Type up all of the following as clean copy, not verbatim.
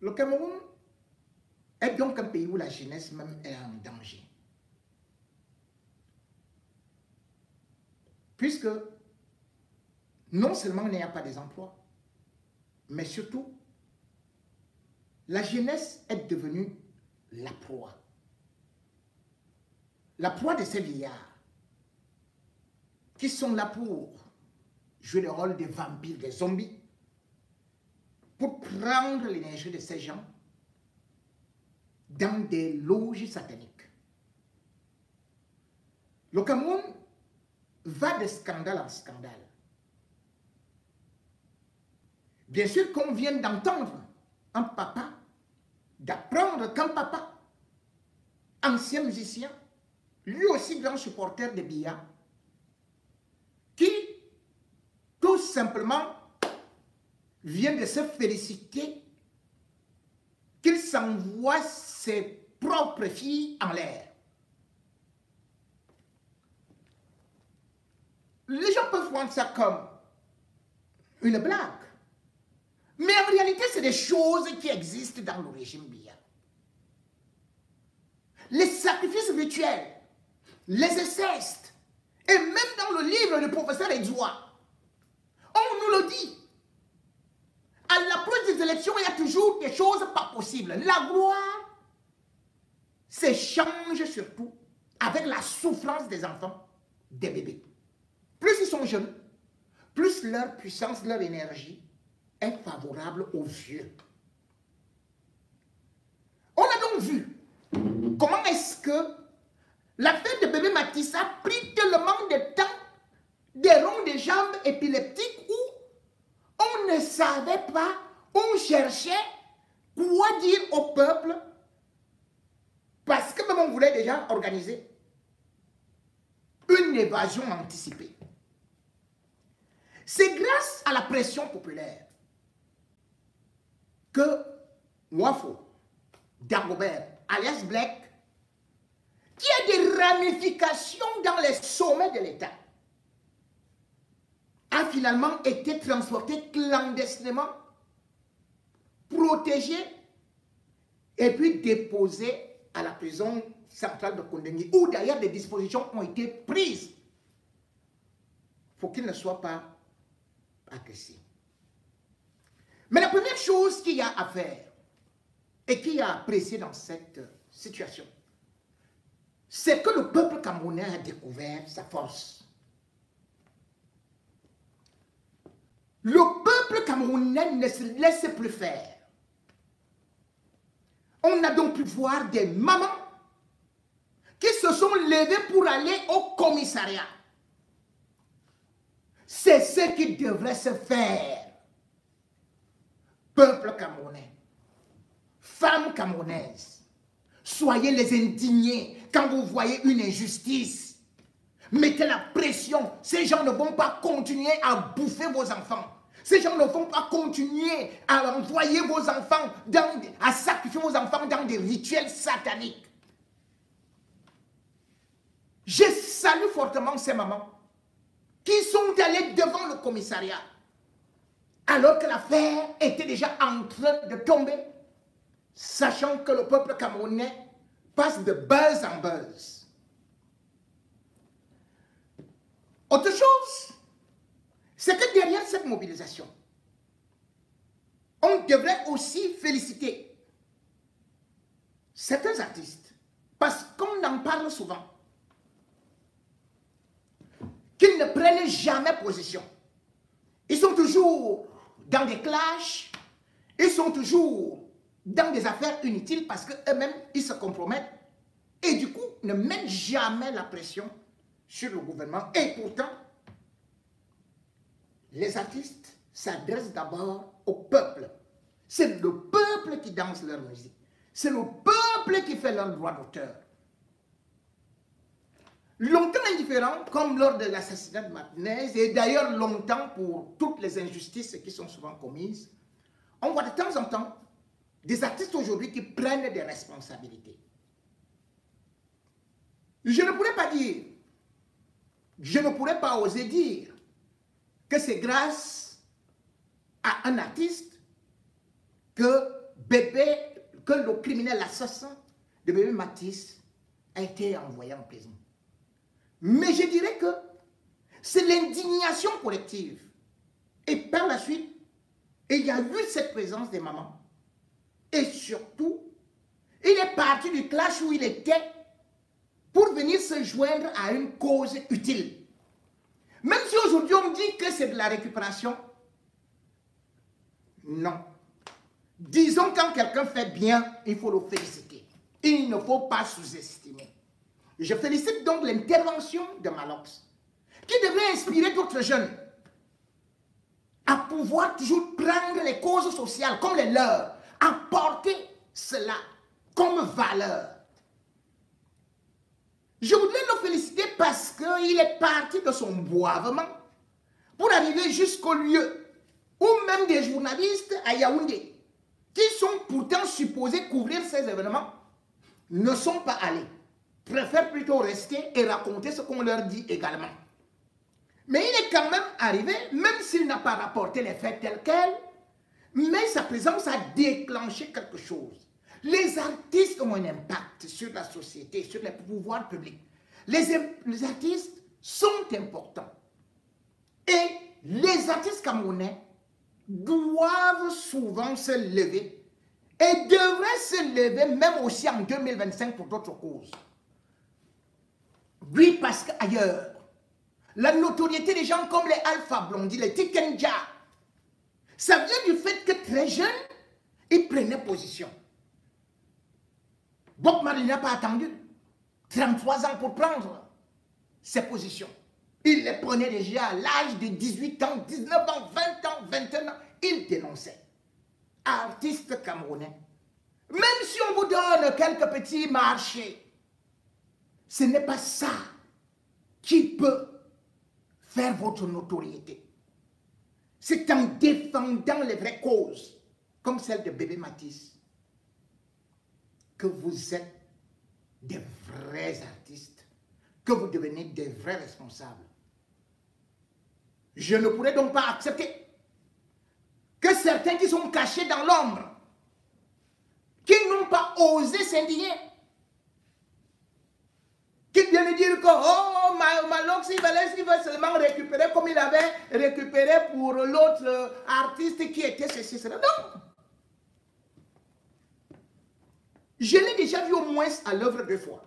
Le Cameroun est donc un pays où la jeunesse même est en danger. Puisque non seulement il n'y a pas des emplois, mais surtout, la jeunesse est devenue la proie. La proie de ces vieillards qui sont là pour jouer le rôle des vampires, des zombies, pour prendre l'énergie de ces gens dans des loges sataniques. Le Cameroun va de scandale en scandale. Bien sûr qu'on vient d'entendre un papa, d'apprendre qu'un papa, ancien musicien, lui aussi grand supporter de Biya, qui tout simplement vient de se féliciter qu'il s'envoie ses propres filles en l'air. Les gens peuvent prendre ça comme une blague. Mais en réalité, c'est des choses qui existent dans le régime Biya. Les sacrifices rituels, les incestes, et même dans le livre du professeur Edouard, on nous le dit. À l'approche des élections, il y a toujours des choses pas possibles. La gloire s'échange surtout avec la souffrance des enfants, des bébés. Plus ils sont jeunes, plus leur puissance, leur énergie est favorable aux vieux. On a donc vu comment est-ce que l'affaire de bébé Matisse a pris tellement de temps, des ronds de jambes épileptiques où on ne savait pas, on cherchait quoi dire au peuple parce que même on voulait déjà organiser une évasion anticipée. C'est grâce à la pression populaire que Wafo, Dagobert, alias Black, qui a des ramifications dans les sommets de l'État, a finalement été transporté clandestinement, protégé et puis déposé à la prison centrale de Kondengui, où d'ailleurs des dispositions ont été prises pour qu'il ne soit pas agressé. Mais la première chose qu'il y a à faire et qui a apprécié dans cette situation, c'est que le peuple camerounais a découvert sa force. Le peuple camerounais ne se laisse plus faire. On a donc pu voir des mamans qui se sont levées pour aller au commissariat. C'est ce qui devrait se faire. Peuple camerounais, femmes camerounaises, soyez les indignés quand vous voyez une injustice. Mettez la pression. Ces gens ne vont pas continuer à bouffer vos enfants. Ces gens ne vont pas continuer à envoyer vos enfants, à sacrifier vos enfants dans des rituels sataniques. Je salue fortement ces mamans qui sont allées devant le commissariat alors que l'affaire était déjà en train de tomber, sachant que le peuple camerounais passe de buzz en buzz. Autre chose, c'est que derrière cette mobilisation, on devrait aussi féliciter certains artistes, parce qu'on en parle souvent, qu'ils ne prennent jamais position. Ils sont toujours dans des clashs, ils sont toujours dans des affaires inutiles parce qu'eux-mêmes, ils se compromettent et du coup, ne mettent jamais la pression sur le gouvernement. Et pourtant, les artistes s'adressent d'abord au peuple. C'est le peuple qui danse leur musique. C'est le peuple qui fait leur droit d'auteur. Longtemps indifférent, comme lors de l'assassinat de Martinez, et d'ailleurs longtemps pour toutes les injustices qui sont souvent commises, on voit de temps en temps des artistes aujourd'hui qui prennent des responsabilités. Je ne pourrais pas dire, je ne pourrais pas oser dire que c'est grâce à un artiste que le criminel, l'assassin de bébé Matisse a été envoyé en prison. Mais je dirais que c'est l'indignation collective. Et par la suite, il y a eu cette présence des mamans. Et surtout, il est parti du clash où il était pour venir se joindre à une cause utile. Même si aujourd'hui on me dit que c'est de la récupération, non. Disons quand quelqu'un fait bien, il faut le féliciter. Il ne faut pas sous-estimer. Je félicite donc l'intervention de Malox, qui devrait inspirer d'autres jeunes à pouvoir toujours prendre les causes sociales comme les leurs, apporter cela comme valeur. Je voudrais le féliciter parce qu'il est parti de son boivement pour arriver jusqu'au lieu où même des journalistes à Yaoundé, qui sont pourtant supposés couvrir ces événements, ne sont pas allés. Préfèrent plutôt rester et raconter ce qu'on leur dit également. Mais il est quand même arrivé, même s'il n'a pas rapporté les faits tels quels, mais sa présence a déclenché quelque chose. Les artistes ont un impact sur la société, sur les pouvoirs publics. Les artistes sont importants. Et les artistes camerounais doivent souvent se lever et devraient se lever même aussi en 2025 pour d'autres causes. Oui, parce qu'ailleurs, la notoriété des gens comme les Alpha Blondy, les Tikenja, ça vient du fait que très jeunes, ils prenaient position. Bob Marley n'a pas attendu 33 ans pour prendre ses positions. Il les prenait déjà à l'âge de 18 ans, 19 ans, 20 ans, 21 ans. Il dénonçait. Artistes camerounais. Même si on vous donne quelques petits marchés, ce n'est pas ça qui peut faire votre notoriété. C'est en défendant les vraies causes, comme celle de bébé Matisse, que vous êtes des vrais artistes, que vous devenez des vrais responsables. Je ne pourrais donc pas accepter que certains qui sont cachés dans l'ombre, qui n'ont pas osé s'indigner, qui viennent dire que oh, Malox, il va seulement récupérer comme il avait récupéré pour l'autre artiste qui était ceci, cela. Non! Je l'ai déjà vu au moins à l'œuvre 2 fois.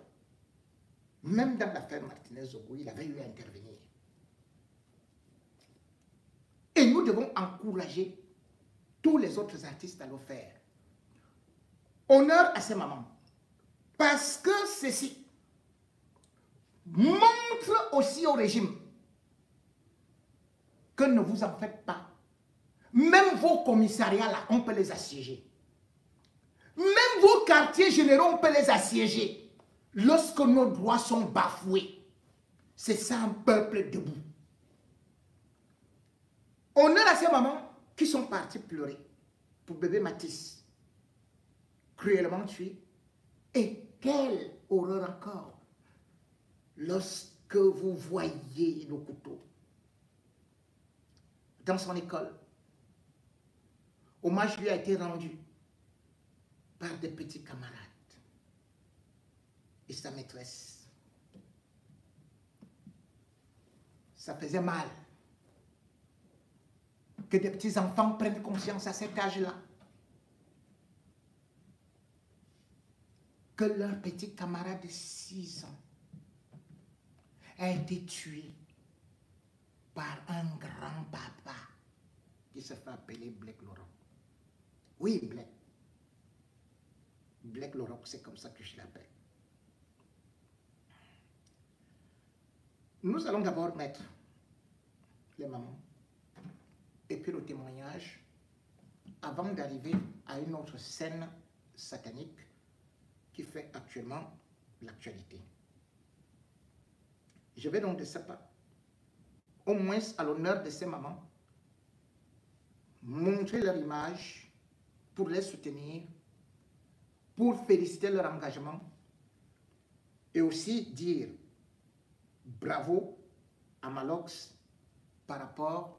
Même dans l'affaire Martinez-Zogo, il avait eu à intervenir. Et nous devons encourager tous les autres artistes à le faire. Honneur à ces mamans. Parce que ceci montre aussi au régime que ne vous en faites pas. Même vos commissariats là, on peut les assiéger. Même vos quartiers généraux, on peut les assiéger. Lorsque nos droits sont bafoués, c'est ça un peuple debout. Honneur à ces mamans qui sont parties pleurer pour bébé Matisse, cruellement tué. Et quelle horreur encore lorsque vous voyez le couteau dans son école. Hommage lui a été rendu par des petits camarades et sa maîtresse. Ça faisait mal que des petits enfants prennent conscience à cet âge-là que leur petit camarade de 6 ans a été tué par un grand-papa qui se fait appeler Black Loroc. Oui, Black. Black Loroc, c'est comme ça que je l'appelle. Nous allons d'abord mettre les mamans et puis le témoignage avant d'arriver à une autre scène satanique qui fait actuellement l'actualité. Je vais donc de ce pas, au moins à l'honneur de ces mamans, montrer leur image pour les soutenir, pour féliciter leur engagement et aussi dire bravo à Malox par rapport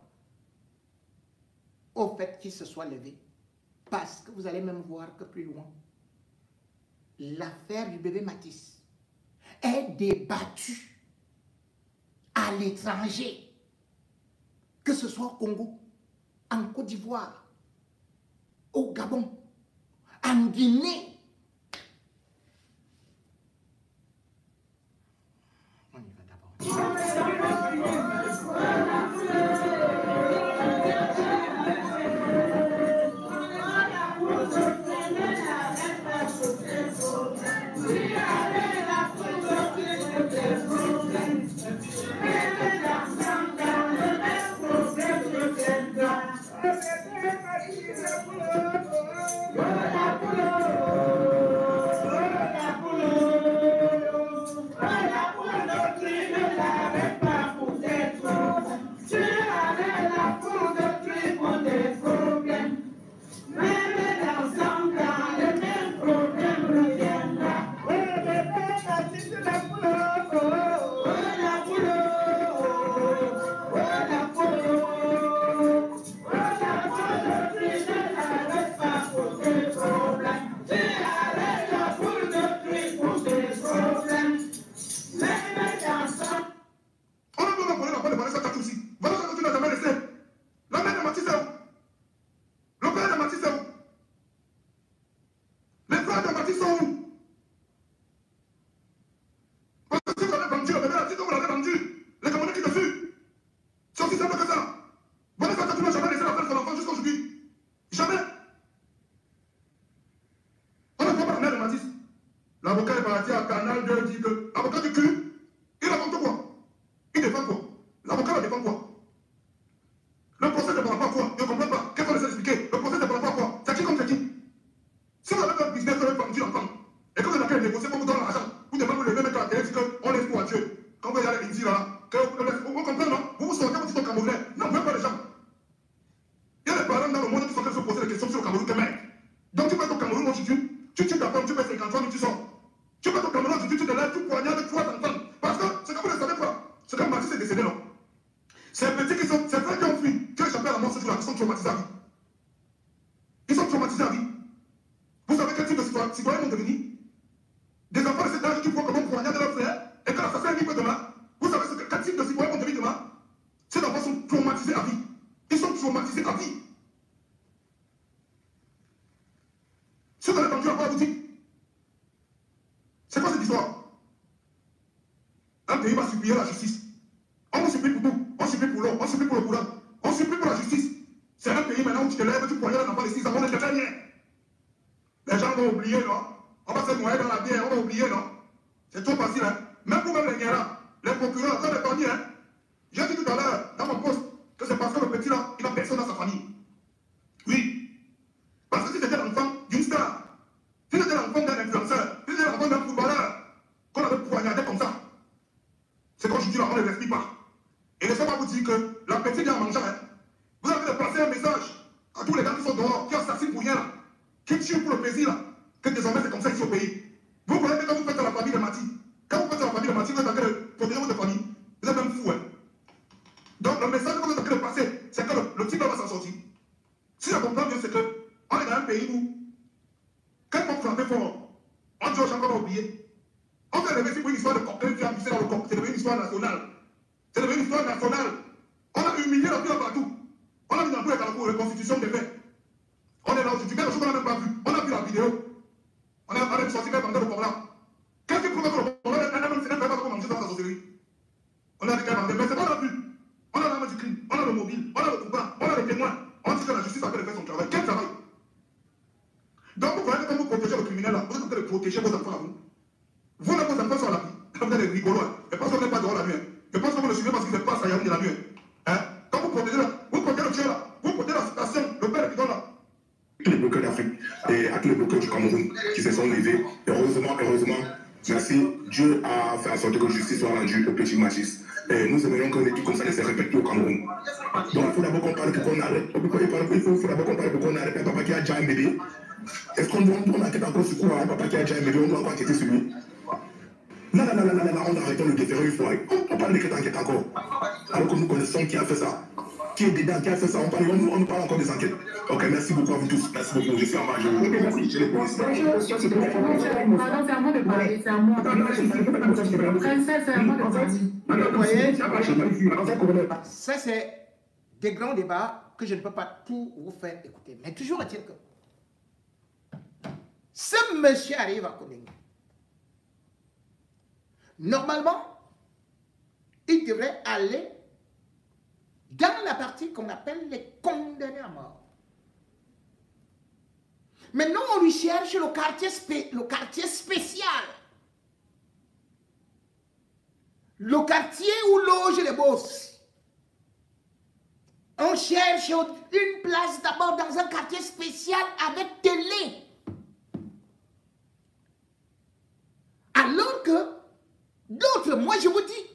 au fait qu'il se soit levé Parce que vous allez même voir que plus loin, l'affaire du bébé Matisse est débattue à l'étranger, que ce soit au Congo, en Côte d'Ivoire, au Gabon, en Guinée. On y va d'abord. L'avocat est parti à Canal 2 dit que l'avocat du cul, il raconte quoi? Il défend quoi? L'avocat va défendre quoi? Le procès ne parle pas quoi? Je ne comprends pas. Qu'est-ce qu'on essaie d'expliquer? Le procès ne parle pas quoi? C'est qui comme c'est qui? Si vous avez un business, vous avez vendu l'entendre. Et quand vous avez négocié pour vous donner l'argent, vous devez vous lever mettre à la télé et dire qu'on laisse pour à Dieu. Quand vous allez ici là, vous comprenez non? Vous vous sortez, vous dites au Camerounais. Non, vous ne pouvez pas les gens. Il y a des parents dans le monde qui sont en train de se poser des questions sur le Cameroun que mec. Donc tu vas au Cameroun aujourd'hui, tu tues ta femme, tu fais 50 ans, tu sors. Tu vas au Cameroun aujourd'hui, tu te lèves, tu poignardes 3 enfants. Parce que c'est comme vous ne le savez pas. C'est comme Mathis est décédé non? Ces petits qui sont, ces frères qui ont fui, qui ont échappé à la mort ce jour-là, ils sont traumatisés à vie. Ils sont traumatisés à vie. Vous savez quel type de citoyens vont devenir? Des enfants de cet âge qui voient comment poignarder leur frère et quand l'assassin est libre demain. Vous savez quel type de citoyens vont devenir demain? Ces enfants sont traumatisés à vie. Ils sont traumatisés à vie. Si vous avez entendu la parole, vous dites, c'est quoi cette histoire? Un pays va supplier la justice. On vous supplie pour tout. On supplie pour l'eau, on supplie pour le courant, on supplie pour la justice. C'est un pays maintenant où tu te lèves, tu poignardes un enfant de 6 ans, on ne fait rien. Les gens vont oublier, non? On va se noyer dans la bière, on va oublier, non? C'est trop facile, hein? Même pour même les guerres, les procureurs, ça dépend, hein? J'ai dit tout à l'heure, dans mon poste, que c'est parce que le petit là, il n'a personne dans sa famille. Oui. Parce que si c'était l'enfant d'une star, si c'était l'enfant d'un influenceur, si c'était l'enfant d'un footballeur, qu'on avait poignardé comme ça, c'est qu'aujourd'hui, là, on ne les respire pas. Et laissez-moi vous dire que la petite vient en mangeant, hein? Vous avez de passer un message à tous les gens qui sont dehors, qui assassinent pour rien, là, qui tuent pour le plaisir, là, que désormais c'est comme ça ici au pays. Vous voyez que quand vous faites à la famille de Mati, quand vous faites à la famille de Mati, vous êtes en train de protéger votre famille. Vous êtes même fou, hein? Donc le message que vous êtes en train de passer, c'est que le type là va s'en sortir. Si je comprends bien, c'est qu'on est dans un pays où, quand on frappe fort, on dit aux gens qu'on va oublier. On fait lever pour une histoire de cocktail qui a poussé dans le corps. C'est devenu une histoire nationale. C'est devenu une histoire nationale. On a humilié la vie partout. On a mis dans tous les calculs, la constitution des faits. On est là aujourd'hui, quelque chose qu'on n'a même pas vu. On a vu la vidéo. On a même sorti même dans le corps là. Qu'est-ce qui prouve que le corps là, même si on ne fait pas comment manger dans sa sorcellerie? On a des cas mais c'est pas la vue. On a l'arme du crime, on a le mobile, on a le coupable, on a les témoins. On dit que la justice a fait son travail. Quel travail? Donc vous voyez que quand vous protégez le criminel là, vous êtes en train de protéger vos enfants à vous. Vous, là, vos enfants sont à la vie. Vous êtes rigolos. Et parce qu'on n'est pas dehors la nuit. Je pense que vous le suivez parce qu'il se passe à Yaoundé la nuit. Hein? Quand vous protégez là, vous protégez le tueur là, vous protégez la station, le père bidon là. Tous les bloqueurs d'Afrique et à tous les bloqueurs du Cameroun qui se sont levés. Heureusement, merci, Dieu a fait en sorte que justice soit rendue au petit Mathis. Et nous aimerions qu'une équipe comme ça ne se répète plus au Cameroun. Donc il faut d'abord qu'on parle pour qu'on arrête. Il faut d'abord qu'on parle pour qu'on arrête un papa qui a déjà un bébé. Est-ce qu'on doit enquêter encore sur quoi un papa qui a déjà un bébé? On doit encore enquêter sur lui. Non, on arrête le déféré une fois. On parle de enquête encore. Alors que nous connaissons qui a fait ça. qui est dedans, qui a fait ça. On nous parle encore des enquêtes. Ok, merci beaucoup à vous tous. Merci beaucoup. Je suis en bas. Je les polices. Pardon, c'est à moi de parler. C'est à moi. Princesse, c'est à moi de parler. Ça, c'est des grands débats que je ne peux pas tout vous faire écouter. Mais toujours est-il que ce monsieur arrive à Kondengui. Normalement, il devrait aller dans la partie qu'on appelle les condamnés à mort. Maintenant, on lui cherche le quartier spécial. Le quartier où logent les boss. On cherche une place d'abord dans un quartier spécial avec télé. Alors que d'autres, moi je vous dis,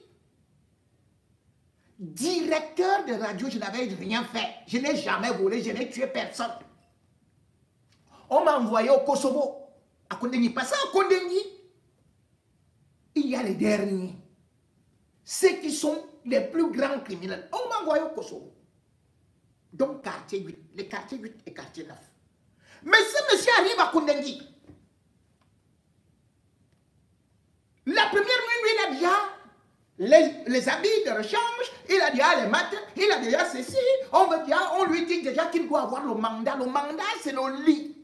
directeur de radio, je n'avais rien fait. Je n'ai jamais volé, je n'ai tué personne. On m'a envoyé au Kosovo, à Kondengui. Parce qu'à Kondengui, il y a les derniers. Ceux qui sont les plus grands criminels. On m'a envoyé au Kosovo. Donc, quartier 8, les quartiers 8 et quartier 9. Mais ce monsieur arrive à Kondengui. La première nuit, il a déjà les habits de rechange, il a déjà les maths, il a déjà ceci. On lui dit déjà qu'il doit avoir le mandat. Le mandat, c'est le lit.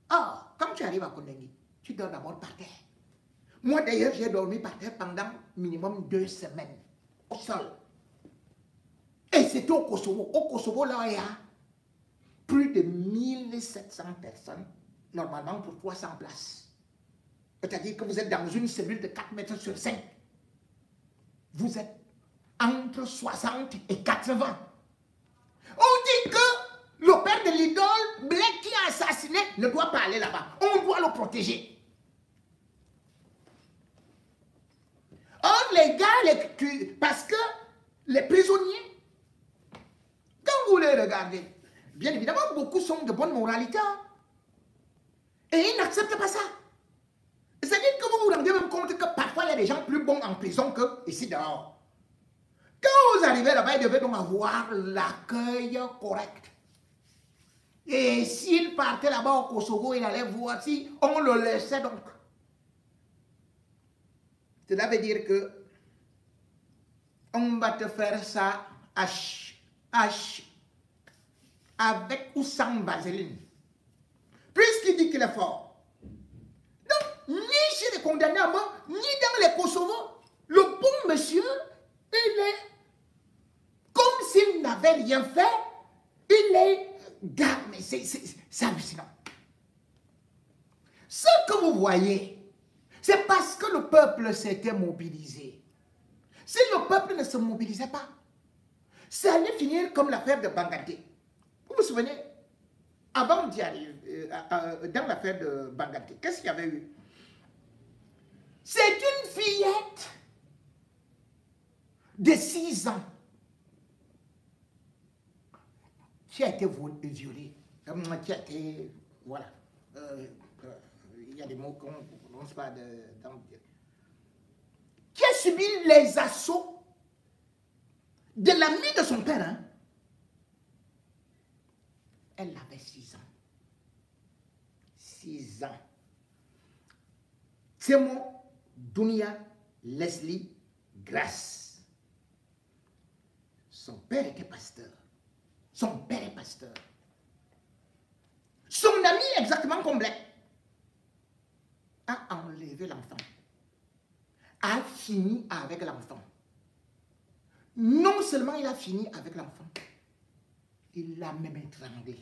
Ah, quand tu arrives à Kondengui, tu dors d'abord par terre. Moi, d'ailleurs, j'ai dormi par terre pendant minimum 2 semaines, au sol. Et c'était au Kosovo. Au Kosovo, là, il y a plus de 1700 personnes, normalement pour 300 places. C'est-à-dire que vous êtes dans une cellule de 4 mètres sur 5. Vous êtes entre 60 et 80. On dit que le père de l'idole, Blake, qui a assassiné, ne doit pas aller là-bas. On doit le protéger. Or, les gars, parce que les prisonniers, quand vous les regardez, bien évidemment, beaucoup sont de bonne moralité. Et ils n'acceptent pas ça. C'est-à-dire que vous vous rendez même compte que parfois il y a des gens plus bons en prison que ici dehors. Quand vous arrivez là-bas, ils devaient donc avoir l'accueil correct. Et s'il partait là-bas au Kosovo, il allait voir si on le laissait donc. Cela veut dire que on va te faire ça avec ou sans vaseline. Puisqu'il dit qu'il est fort. Donc, ni chez les condamnés à mort, ni dans les Kosovo, le bon monsieur, il est comme s'il n'avait rien fait, il est gars, mais c'est hallucinant. Ce que vous voyez, c'est parce que le peuple s'était mobilisé. Si le peuple ne se mobilisait pas, ça allait finir comme l'affaire de Bangaté. Vous vous souvenez, avant d'y arriver, dans l'affaire de Bangaté, qu'est-ce qu'il y avait eu? C'est une fillette de 6 ans qui a été violée, qui a été, voilà, il y a des mots qu'on ne prononce pas qui a subi les assauts de l'ami de son père. Hein? Elle avait 6 ans. 6 ans. C'est mon Dunia Leslie Grace. Son père était pasteur. Son père est pasteur. Son ami, exactement comme Blake, a enlevé l'enfant. A fini avec l'enfant. Non seulement il a fini avec l'enfant, il l'a même étranglé.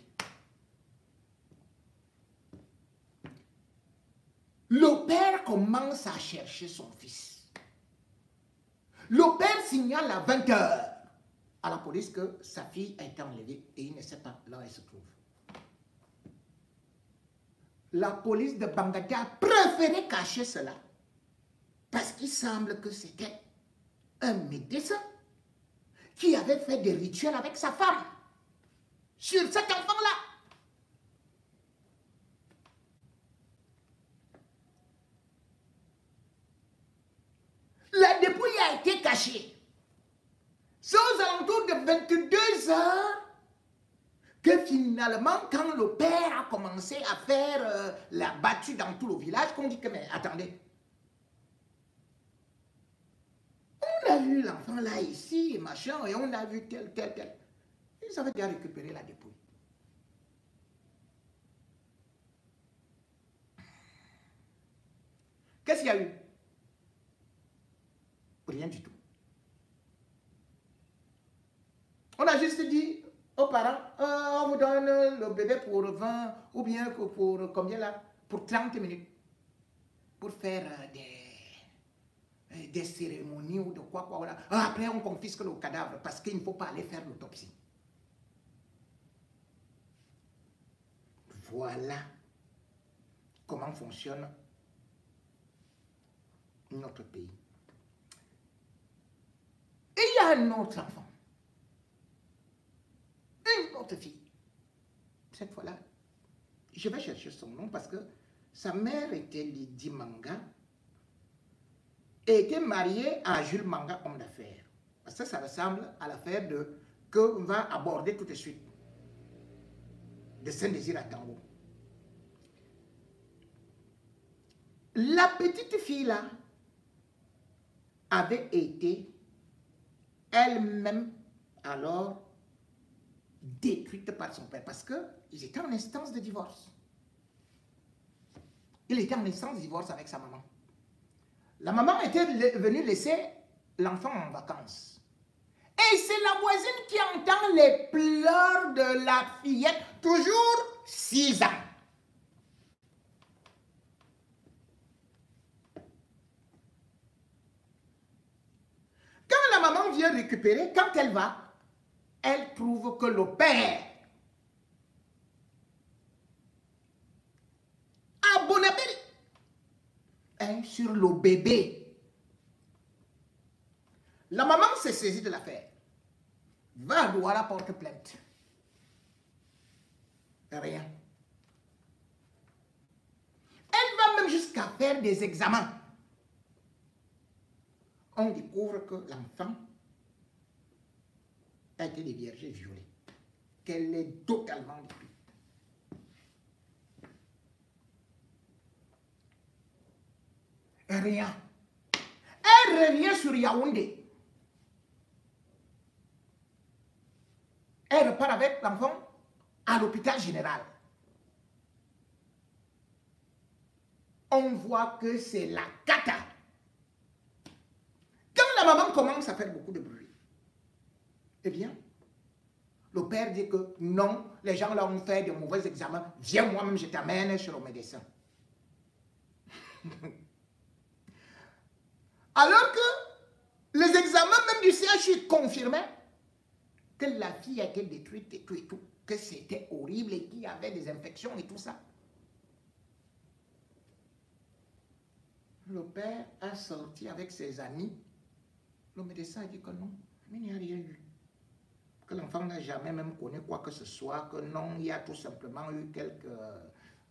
Le père commence à chercher son fils. Le père signale à 20 h à la police que sa fille a été enlevée et il ne sait pas là où elle se trouve. La police de Bangaté a préféré cacher cela parce qu'il semble que c'était un médecin qui avait fait des rituels avec sa femme sur cet enfant-là. La dépouille a été cachée. C'est aux alentours de 22 heures que finalement, quand le père a commencé à faire la battue dans tout le village, qu'on dit que, mais attendez, on a vu l'enfant là, ici, machin, et on a vu tel. Ils avaient déjà récupéré la dépouille. Qu'est-ce qu'il y a eu? Rien du tout. On a juste dit aux parents, on vous donne le bébé pour 20 ou bien pour combien là? Pour 30 minutes. Pour faire des cérémonies ou de quoi. Voilà. Après, on confisque le cadavre parce qu'il ne faut pas aller faire l'autopsie. Voilà comment fonctionne notre pays. Et il y a un autre enfant. Une autre fille. Cette fois-là, je vais chercher son nom parce que sa mère était Lydie Manga et était mariée à Jules Manga, homme d'affaires. Parce que ça ressemble à l'affaire qu'on va aborder tout de suite de Saint-Désir à Tango. La petite fille là avait été elle-même alors détruite par son père parce qu'ils étaient en instance de divorce. Il était en instance de divorce avec sa maman. La maman était venue laisser l'enfant en vacances. Et c'est la voisine qui entend les pleurs de la fillette, toujours 6 ans. Quand la maman vient récupérer, quand elle va, elle trouve que le père a bon appétit sur le bébé. La maman s'est saisie de l'affaire. Va à Douala porter plainte. Rien. Elle va même jusqu'à faire des examens. On découvre que l'enfant a été déviergé, violé. Qu'elle est totalement détruite. Rien. Elle revient sur Yaoundé. Elle repart avec l'enfant à l'hôpital général. On voit que c'est la cata. Quand la maman commence à faire beaucoup de bruit, eh bien, le père dit que non, les gens là ont fait de mauvais examens. Viens moi-même, je t'amène chez le médecin. Alors que les examens même du CHU confirmaient que la fille a été détruite et tout, que c'était horrible et qu'il y avait des infections et tout ça. Le père a sorti avec ses amis. Le médecin a dit que non, mais il n'y a rien eu. Que l'enfant n'a jamais même connu quoi que ce soit, que non, il y a tout simplement eu quelques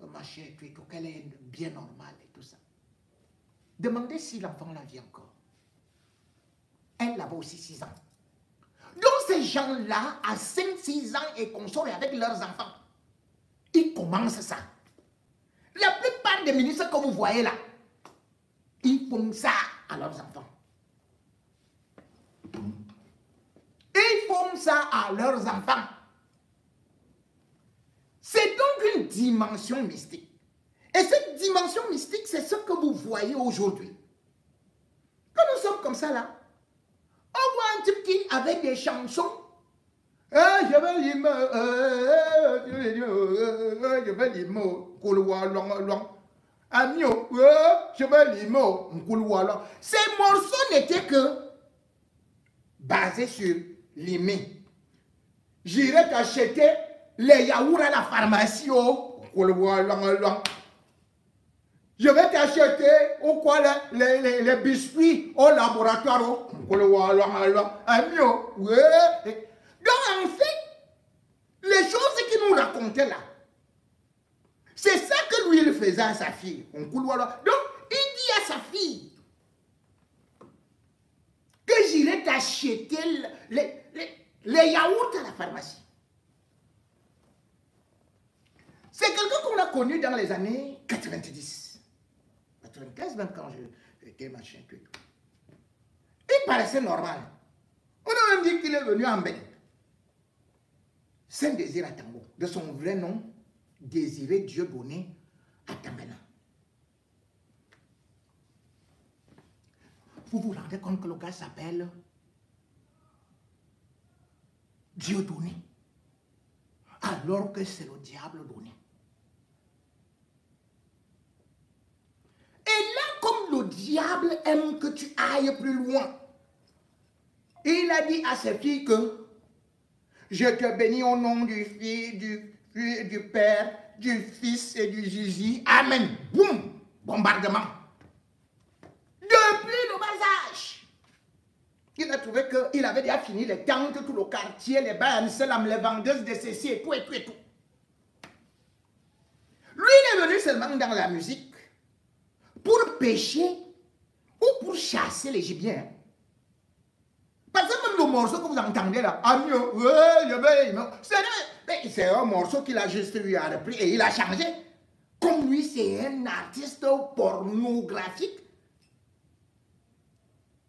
machins et tout, qu'elle est bien normale et tout ça. Demandez si l'enfant la vit encore. Elle avait aussi 6 ans. Donc ces gens-là, à 5-6 ans et consortent avec leurs enfants, ils commencent ça. La plupart des ministres que vous voyez là, ils font ça à leurs enfants. Ils font ça à leurs enfants. C'est donc une dimension mystique. Et cette dimension mystique, c'est ce que vous voyez aujourd'hui. Quand nous sommes comme ça là, on voit un type qui, avec des chansons, je vais dire mots, ces morceaux n'étaient que basés sur l'imé. J'irai t'acheter les yaourts à la pharmacie. Je vais t'acheter les biscuits au laboratoire. Donc en fait, les choses qu'il nous racontait là, c'est ça que lui il faisait à sa fille. Donc il dit à sa fille que j'irai t'acheter les yaourts à la pharmacie. C'est quelqu'un qu'on a connu dans les années 90. 95, même quand j'étais machin. Il paraissait normal. On a même dit qu'il est venu en Bénin. Saint-Désir Atango, de son vrai nom, Désiré Dieudonné Atangana. Vous vous rendez compte que le gars s'appelle Dieudonné, alors que c'est le diable donné. Et là, comme le diable aime que tu ailles plus loin, il a dit à ses filles que je te bénis au nom du Fils, du Père, du Fils et du Jésus. Amen. Boum. Bombardement. Depuis le bas âge, il a trouvé qu'il avait déjà fini les tantes, tout le quartier, les bains, les vendeuses de ceci et tout et tout et tout. Lui, il est venu seulement dans la musique pour pêcher ou pour chasser les gibiers. Parce que même le morceau que vous entendez là, c'est un morceau qu'il a juste lui a repris et il a changé. Comme lui, c'est un artiste pornographique.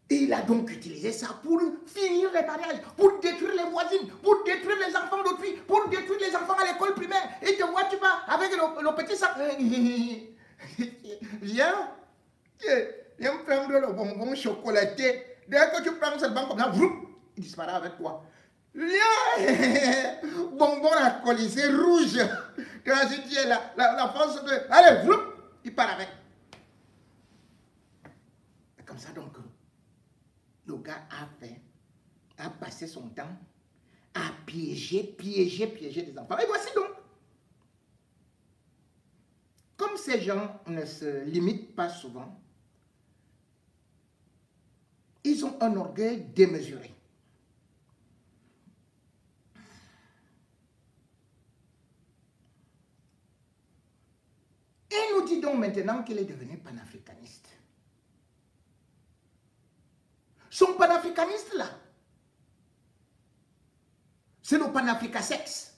Et il a donc utilisé ça pour finir les mariages, pour détruire les voisines, pour détruire les enfants d'autrui, pour détruire les enfants à l'école primaire. Et te vois, tu vas avec le petit sac. Viens me prendre le bonbon chocolaté. Dès que tu prends ce banc comme ça, il disparaît avec toi. Viens, bonbon alcoolisé rouge. Tu as dit la force de... Allez, il part avec. Et comme ça donc, le gars a passé son temps à piéger des enfants. Et voici donc, comme ces gens ne se limitent pas souvent, ils ont un orgueil démesuré. Et il nous dit donc maintenant qu'il est devenu panafricaniste. Son panafricaniste là, c'est le panafricasexe.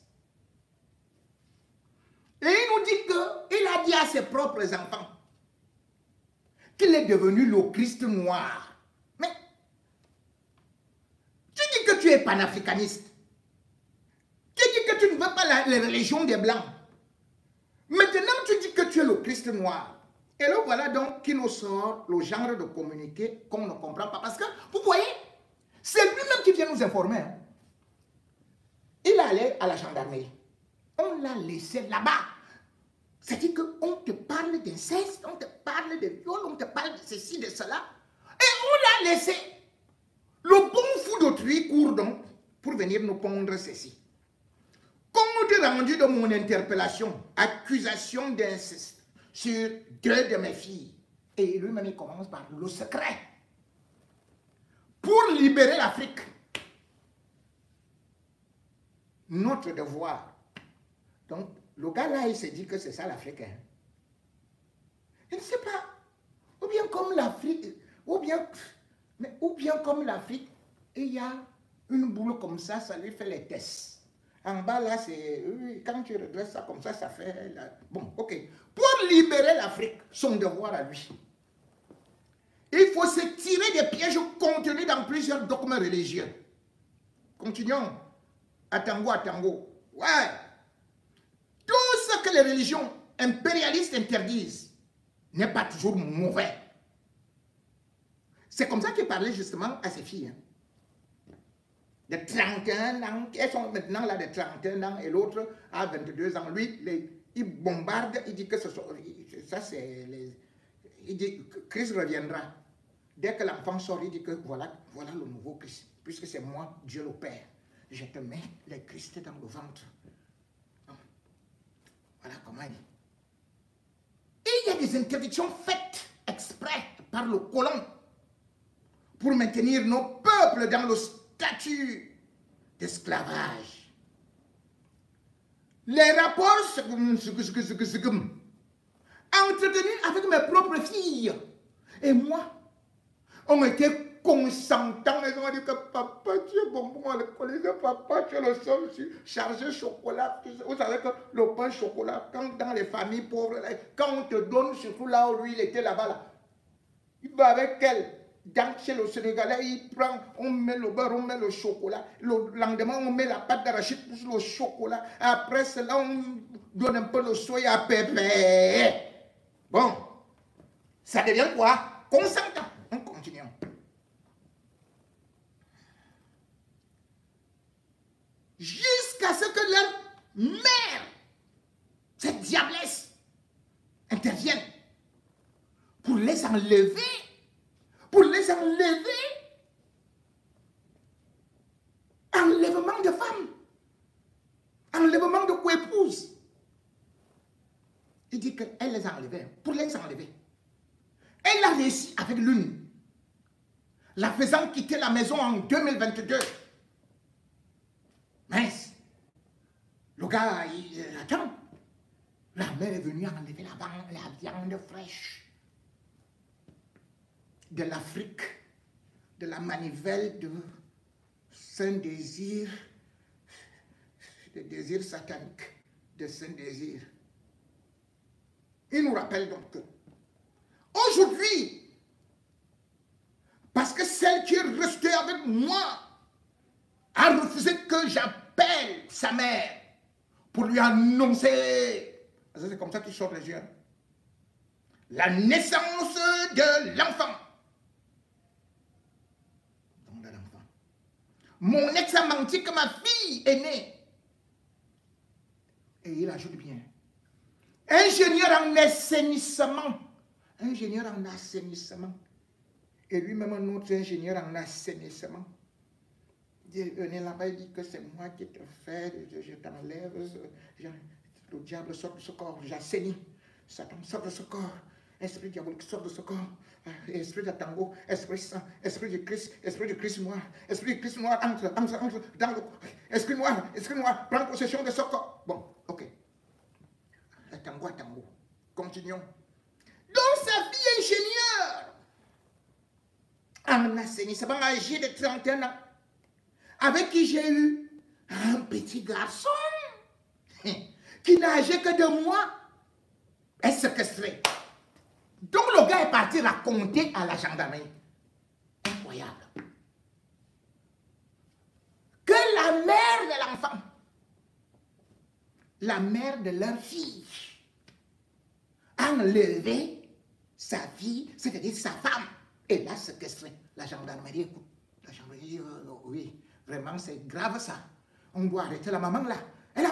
Et il nous dit qu'il a dit à ses propres enfants qu'il est devenu le Christ noir. Mais tu dis que tu es panafricaniste. Tu dis que tu ne veux pas la religion des Blancs. Maintenant, tu dis que tu es le Christ noir. Et là, voilà donc qui nous sort le genre de communiqué qu'on ne comprend pas. Parce que, vous voyez, c'est lui-même qui vient nous informer. Hein. Il est allé à la gendarmerie. On l'a laissé là-bas. C'est-à-dire qu'on te parle d'inceste, on te parle de viol, on te parle de ceci, de cela. Et on l'a laissé. Le bon fou d'autrui court donc pour venir nous pondre ceci. Compte rendu de mon interpellation, accusation d'inceste sur 2 de mes filles. Et lui-même, il commence par le secret. Pour libérer l'Afrique. Notre devoir. Donc, le gars là, il s'est dit que c'est ça l'Afrique. Hein. Il ne sait pas. Ou bien comme l'Afrique, ou bien comme l'Afrique, il y a une boule comme ça lui fait les tests. En bas là, c'est... Quand tu redresses ça comme ça fait... Bon, ok. Pour libérer l'Afrique, son devoir à lui, il faut se tirer des pièges contenus dans plusieurs documents religieux. Continuons. Atango. Ouais. Tout ce que les religions impérialistes interdisent n'est pas toujours mauvais. C'est comme ça qu'il parlait justement à ses filles. Hein. De 31 ans, elles sont maintenant là de 31 ans et l'autre a 22 ans. Lui, il bombarde, il dit que ça c'est les... Il dit que Christ reviendra. Dès que l'enfant sort, il dit que voilà le nouveau Christ. Puisque c'est moi, Dieu le Père. Je te mets les Christ dans le ventre. Voilà comment il dit. Et il y a des interdictions faites exprès par le colon pour maintenir nos peuples dans le statut d'esclavage. Les rapports entretenus avec mes propres filles et moi ont été consentants, ils ont dit que papa, tu es bonbon alcoolisé, papa, tu es le seul chargé chocolat. Vous savez que le pain chocolat, quand dans les familles pauvres, quand on te donne, surtout là où lui il était là-bas, là, il va avec elle. Dans chez le Sénégalais, il prend, on met le beurre, on met le chocolat. Le lendemain, on met la pâte d'arachide plus le chocolat. Après cela, on donne un peu le soya pépé. Bon, ça devient quoi? Consentant. On continue. Jusqu'à ce que leur mère, cette diablesse, intervienne pour les enlever. Pour les enlever. Enlèvement de femmes. Enlèvement de co-épouses. Il dit qu'elle les a enlevés. Pour les enlever. Elle a réussi avec l'une. La faisant quitter la maison en 2022. Mince. Le gars, il attend. La mère est venue enlever la viande fraîche. De l'Afrique, de la manivelle de Saint-Désir, de désir satanique, de Saint-Désir. Il nous rappelle donc que aujourd'hui, parce que celle qui est restée avec moi a refusé que j'appelle sa mère pour lui annoncer, c'est comme ça qu'il sort les yeux, la naissance de l'enfant. Mon ex a menti que ma fille est née. Et il ajoute bien. Ingénieur en assainissement. Ingénieur en assainissement. Et lui-même, un autre ingénieur en assainissement. Il venait là-bas, il dit que c'est moi qui te fais, je t'enlève. Le diable sort de ce corps, j'assainis. Satan sort de ce corps. Esprit diabolique sort de ce corps. Esprit de tango, esprit saint, esprit du Christ noir, esprit du Christ noir, entre dans le esprit noir, prends possession de ce corps. Bon, ok. Tango. Continuons. Donc sa fille ingénieure, en assainissement, âgée de 31 ans, avec qui j'ai eu un petit garçon qui n'âgeait que 2 mois, est séquestré. Donc le gars est parti raconter à la gendarmerie. Incroyable. Que la mère de l'enfant, la mère de leur fille, a enlevé sa fille, c'est-à-dire sa femme, et l'a séquestrée. La gendarmerie écoute. La gendarmerie dit, oui, vraiment c'est grave ça. On doit arrêter la maman là. Elle a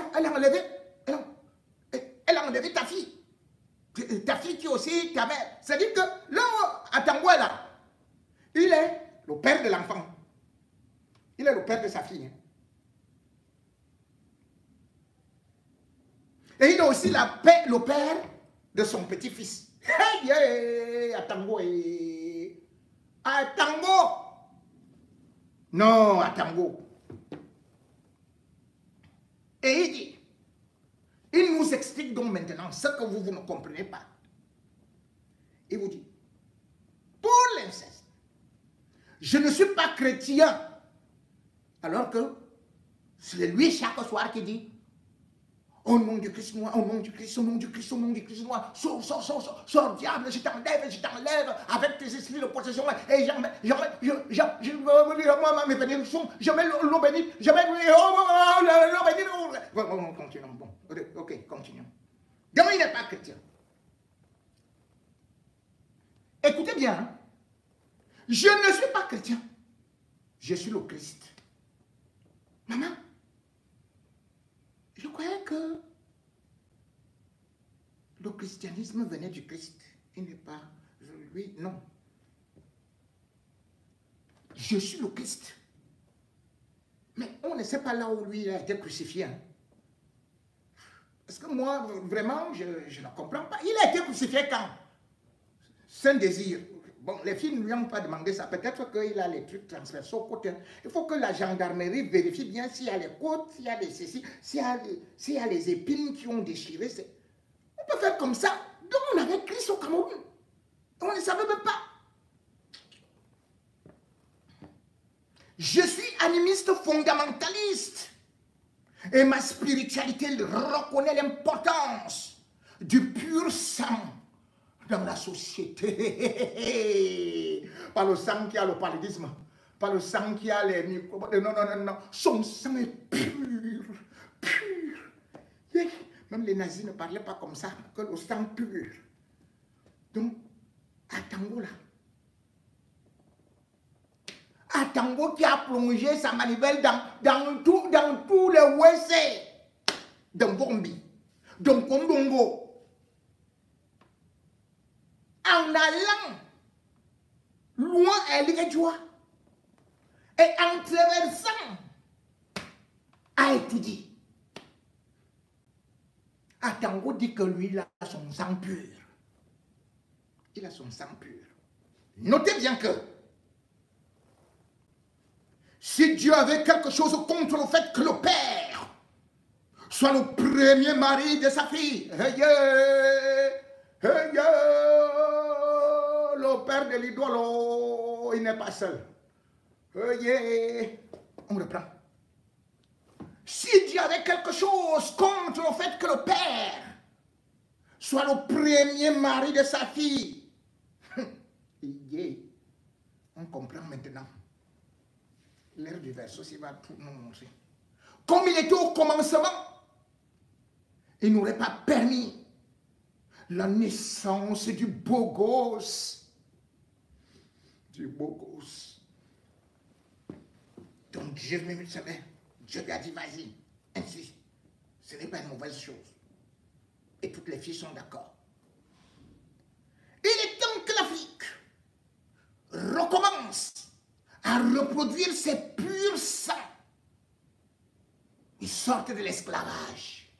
enlevé ta fille. Ta fille qui est aussi ta mère. C'est-à-dire que là, à Tango, là, il est le père de l'enfant. Il est le père de sa fille. Et il est aussi le père de son petit-fils. Hey, à Tango. À Tango. Non, à Tango. Et il dit, il nous explique donc maintenant ce que vous ne comprenez pas. Il vous dit, pour l'inceste, je ne suis pas chrétien. Alors que c'est lui chaque soir qui dit, au nom du Christ noir, au nom du Christ, au nom du Christ, au nom du Christ noir, sors, diable, je t'enlève avec tes esprits de possession. Et je mets l'eau bénite, je mets l'eau bénite. Bon, continuons. Bon, ok, continuons. Donc il n'est pas chrétien. Écoutez bien, hein? Je ne suis pas chrétien. Je suis le Christ. Maman, je croyais que le christianisme venait du Christ. Il n'est pas, lui, non. Je suis le Christ. Mais on ne sait pas là où lui a été crucifié. Hein. Parce que moi, vraiment, je ne comprends pas. Il a été crucifié quand? Saint-Désir. Bon, les filles ne lui ont pas demandé ça. Peut-être qu'il a les trucs transversaux au côté. Il faut que la gendarmerie vérifie bien s'il y a les côtes, s'il y a les ceci, s'il y a les épines qui ont déchiré. On peut faire comme ça. Donc on avait Christ au Cameroun. On ne savait même pas. Je suis animiste fondamentaliste. Et ma spiritualité reconnaît l'importance du pur sang dans la société. Pas le sang qui a le paludisme, pas le sang qui a les microbes. Non, non, non, non. Son sang est pur, pur. Même les nazis ne parlaient pas comme ça, que le sang pur. Donc, à Tango là, à Tango qui a plongé sa manivelle dans tous les WC, dans Bombi, dans Kondongo, en allant loin à l'Igadjoua et en traversant à étudier. Atango dit que lui, il a son sang pur. Il a son sang pur. Notez bien que si Dieu avait quelque chose contre le fait que le père soit le premier mari de sa fille, le père de l'idole, il n'est pas seul. On reprend. Si Dieu avait quelque chose contre le fait que le père soit le premier mari de sa fille, on comprend maintenant. L'air du verset, il va tout nous montrer. Comme il était au commencement, il n'aurait pas permis la naissance du beau gosse. Du beau gosse. Donc Dieu lui savait. Dieu lui a dit, vas-y, insiste. Ce n'est pas une mauvaise chose. Et toutes les filles sont d'accord. Il est temps que l'Afrique recommence à reproduire ses purs sangs. Ils sortent de l'esclavage.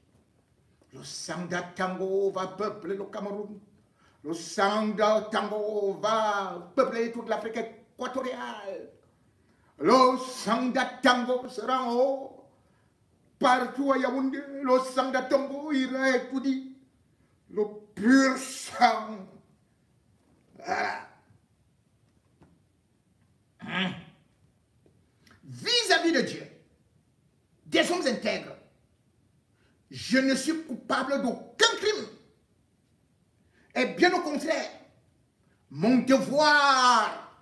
Le sang d'Atango va peupler le Cameroun. Le sang d'Atango va peupler toute l'Afrique équatoriale. Le sang d'Atango sera en haut. Partout à Yaoundé, le sang d'Atango ira étudier. Le pur sang. Voilà. Vis-à-vis de Dieu, des hommes intègres, je ne suis coupable d'aucun crime. Et bien au contraire, mon devoir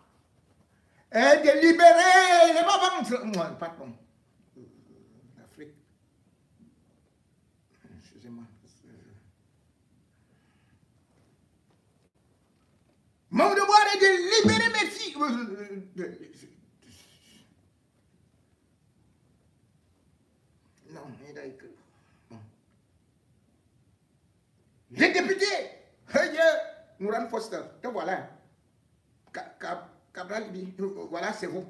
est de libérer les bas-ventres. Pardon. L'Afrique. Excusez-moi. Mon devoir est de libérer mes filles. Non, il a écrit. Les députés, Nouran Foster, te voilà. Cabral dit, voilà, c'est vous.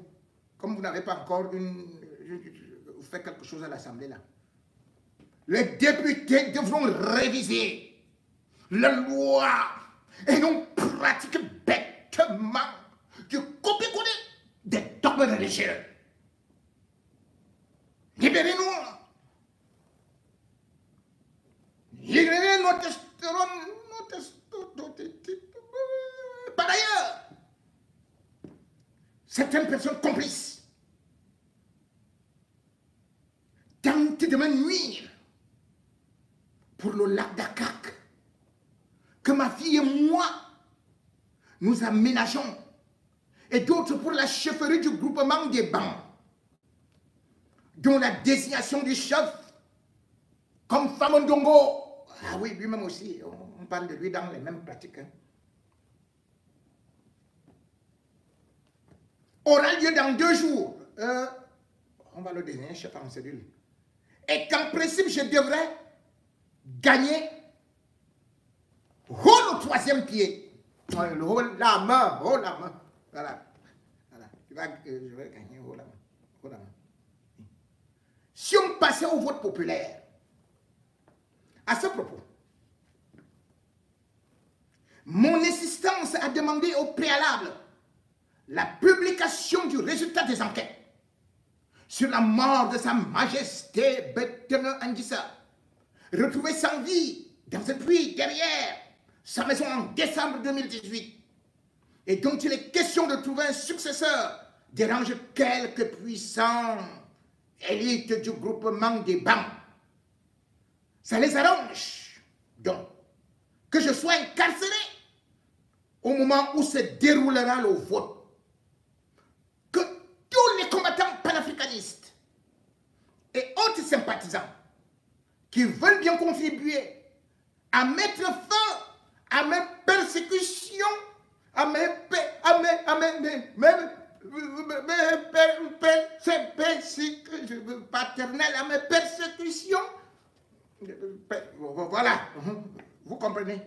Comme vous n'avez pas encore vous faites quelque chose à l'Assemblée là. Les députés devront réviser la loi et non pratiquer bêtement du copier-coller des dogmes religieux. Libérez-nous. Libérez nos testostérone. Par ailleurs, certaines personnes complices tentent de me nuire pour le lac d'Akak que ma fille et moi nous aménageons, et d'autres pour la chefferie du groupement des bancs, dont la désignation du chef comme Famondongo. Ah oui, lui-même aussi, on parle de lui dans les mêmes pratiques. Hein. Aura lieu dans 2 jours. On va le désigner chef en cellule. Et qu'en principe, je devrais gagner haut le 3e pied. Le haut, la main, haut la main. Voilà. Voilà. Je vais gagner haut la main. Haut la main. Si on passait au vote populaire, à ce propos, mon assistance a demandé au préalable la publication du résultat des enquêtes sur la mort de Sa Majesté Betene Angissa, retrouvée sans vie dans un puits derrière sa maison en décembre 2018, et dont il est question de trouver un successeur dérange quelques puissants élites du groupement des bancs. Ça les arrange, donc, que je sois incarcéré au moment où se déroulera le vote. Que tous les combattants panafricanistes et autres sympathisants qui veulent bien contribuer à mettre fin à mes persécutions, à mes paternelles, à mes persécutions. Voilà, vous comprenez.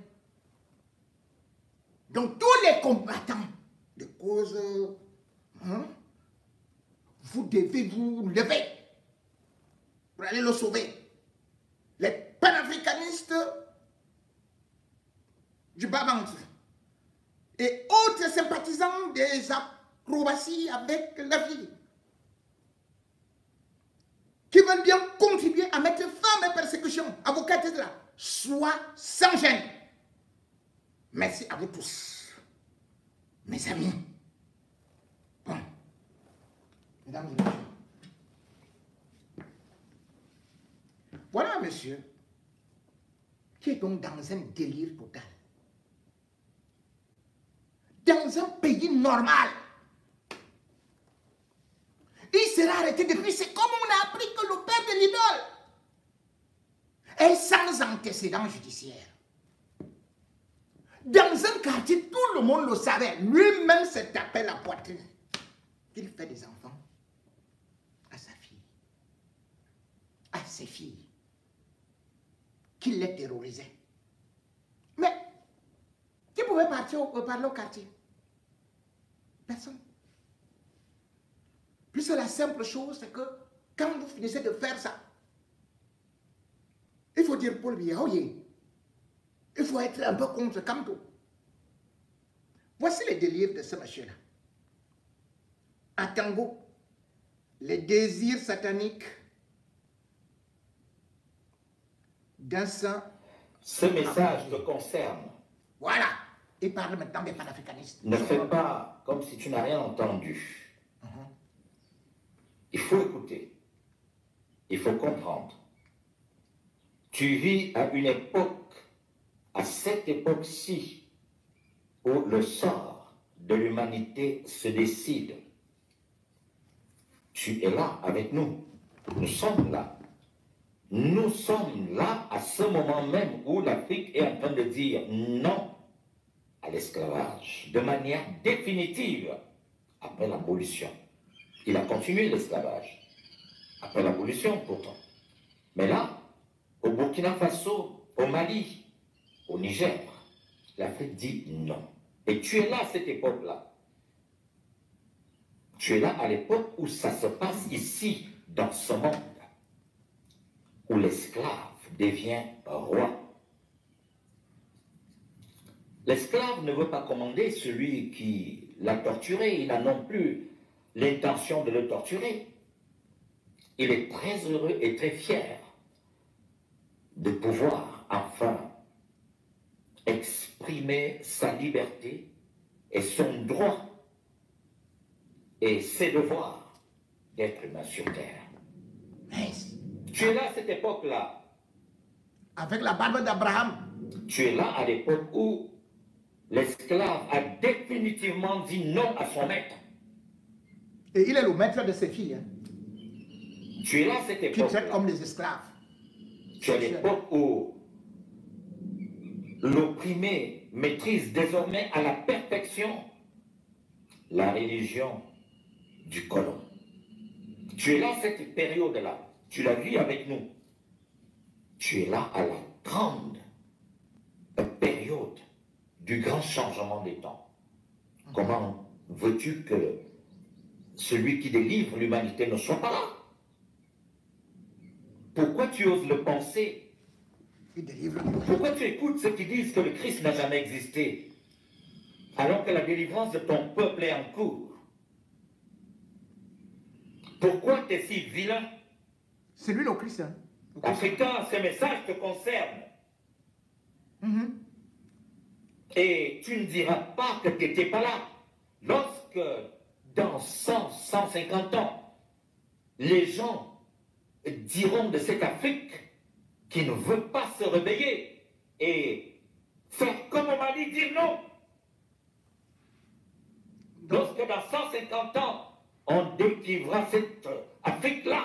Donc tous les combattants de cause, vous devez vous lever pour aller le sauver. Les panafricanistes du bas-ventre et autres sympathisants des acrobaties avec la vie qui veulent bien contribuer à mettre fin à mes persécutions, avocats, etc. Soient sans gêne. Merci à vous tous, mes amis. Bon, mesdames et messieurs. Voilà, monsieur, qui est donc dans un délire total. Dans un pays normal, il sera arrêté depuis. C'est comme on a appris que le père de l'idole est sans antécédent judiciaire. Dans un quartier, tout le monde le savait. Lui-même se tapait la poitrine. Il fait des enfants à sa fille, à ses filles, qu'il les terrorisait. Mais qui pouvait parler au quartier? Personne. Plus la simple chose, c'est que quand vous finissez de faire ça, il faut dire Paul Biya, il faut être un peu contre Kamto. Voici les délires de ce monsieur-là. À Tango, les désirs sataniques d'un saint. Ce message te concerne. Voilà. Il parle maintenant des panafricanistes. Ne fais pas comme si tu n'as rien entendu. Il faut écouter. Il faut comprendre. Tu vis à une époque, à cette époque-ci, où le sort de l'humanité se décide. Tu es là avec nous. Nous sommes là. Nous sommes là à ce moment même où l'Afrique est en train de dire non à l'esclavage de manière définitive après l'abolition. Il a continué l'esclavage après l'abolition pourtant. Mais là, au Burkina Faso, au Mali, au Niger, l'Afrique dit non. Et tu es là à cette époque-là. Tu es là à l'époque où ça se passe ici, dans ce monde, où l'esclave devient roi. L'esclave ne veut pas commander celui qui l'a torturé, il n'a non plus l'intention de le torturer. Il est très heureux et très fier de pouvoir enfin exprimer sa liberté et son droit et ses devoirs d'être humain sur terre. Tu es là à cette époque-là. Avec la barbe d'Abraham. Tu es là à l'époque où l'esclave a définitivement dit non à son maître. Et il est le maître de ses filles. Tu es là à cette époque. Qui traite comme des esclaves. Tu es à l'époque où l'opprimé maîtrise désormais à la perfection la religion du colon. Tu es là à cette période-là. Tu la vis avec nous. Tu es là à la grande période du grand changement des temps. Comment veux-tu que celui qui délivre l'humanité ne soit pas là? Pourquoi tu oses le penser? Pourquoi tu écoutes ceux qui disent que le Christ n'a jamais existé, alors que la délivrance de ton peuple est en cours? Pourquoi tu es si vilain? C'est lui le Christ. Hein? Africain, ce message te concerne. Et tu ne diras pas que tu n'étais pas là. Lorsque dans 100, 150 ans, les gens diront de cette Afrique qui ne veut pas se réveiller et faire comme au Mali, dire non. Lorsque dans 150 ans, on décrivera cette Afrique-là,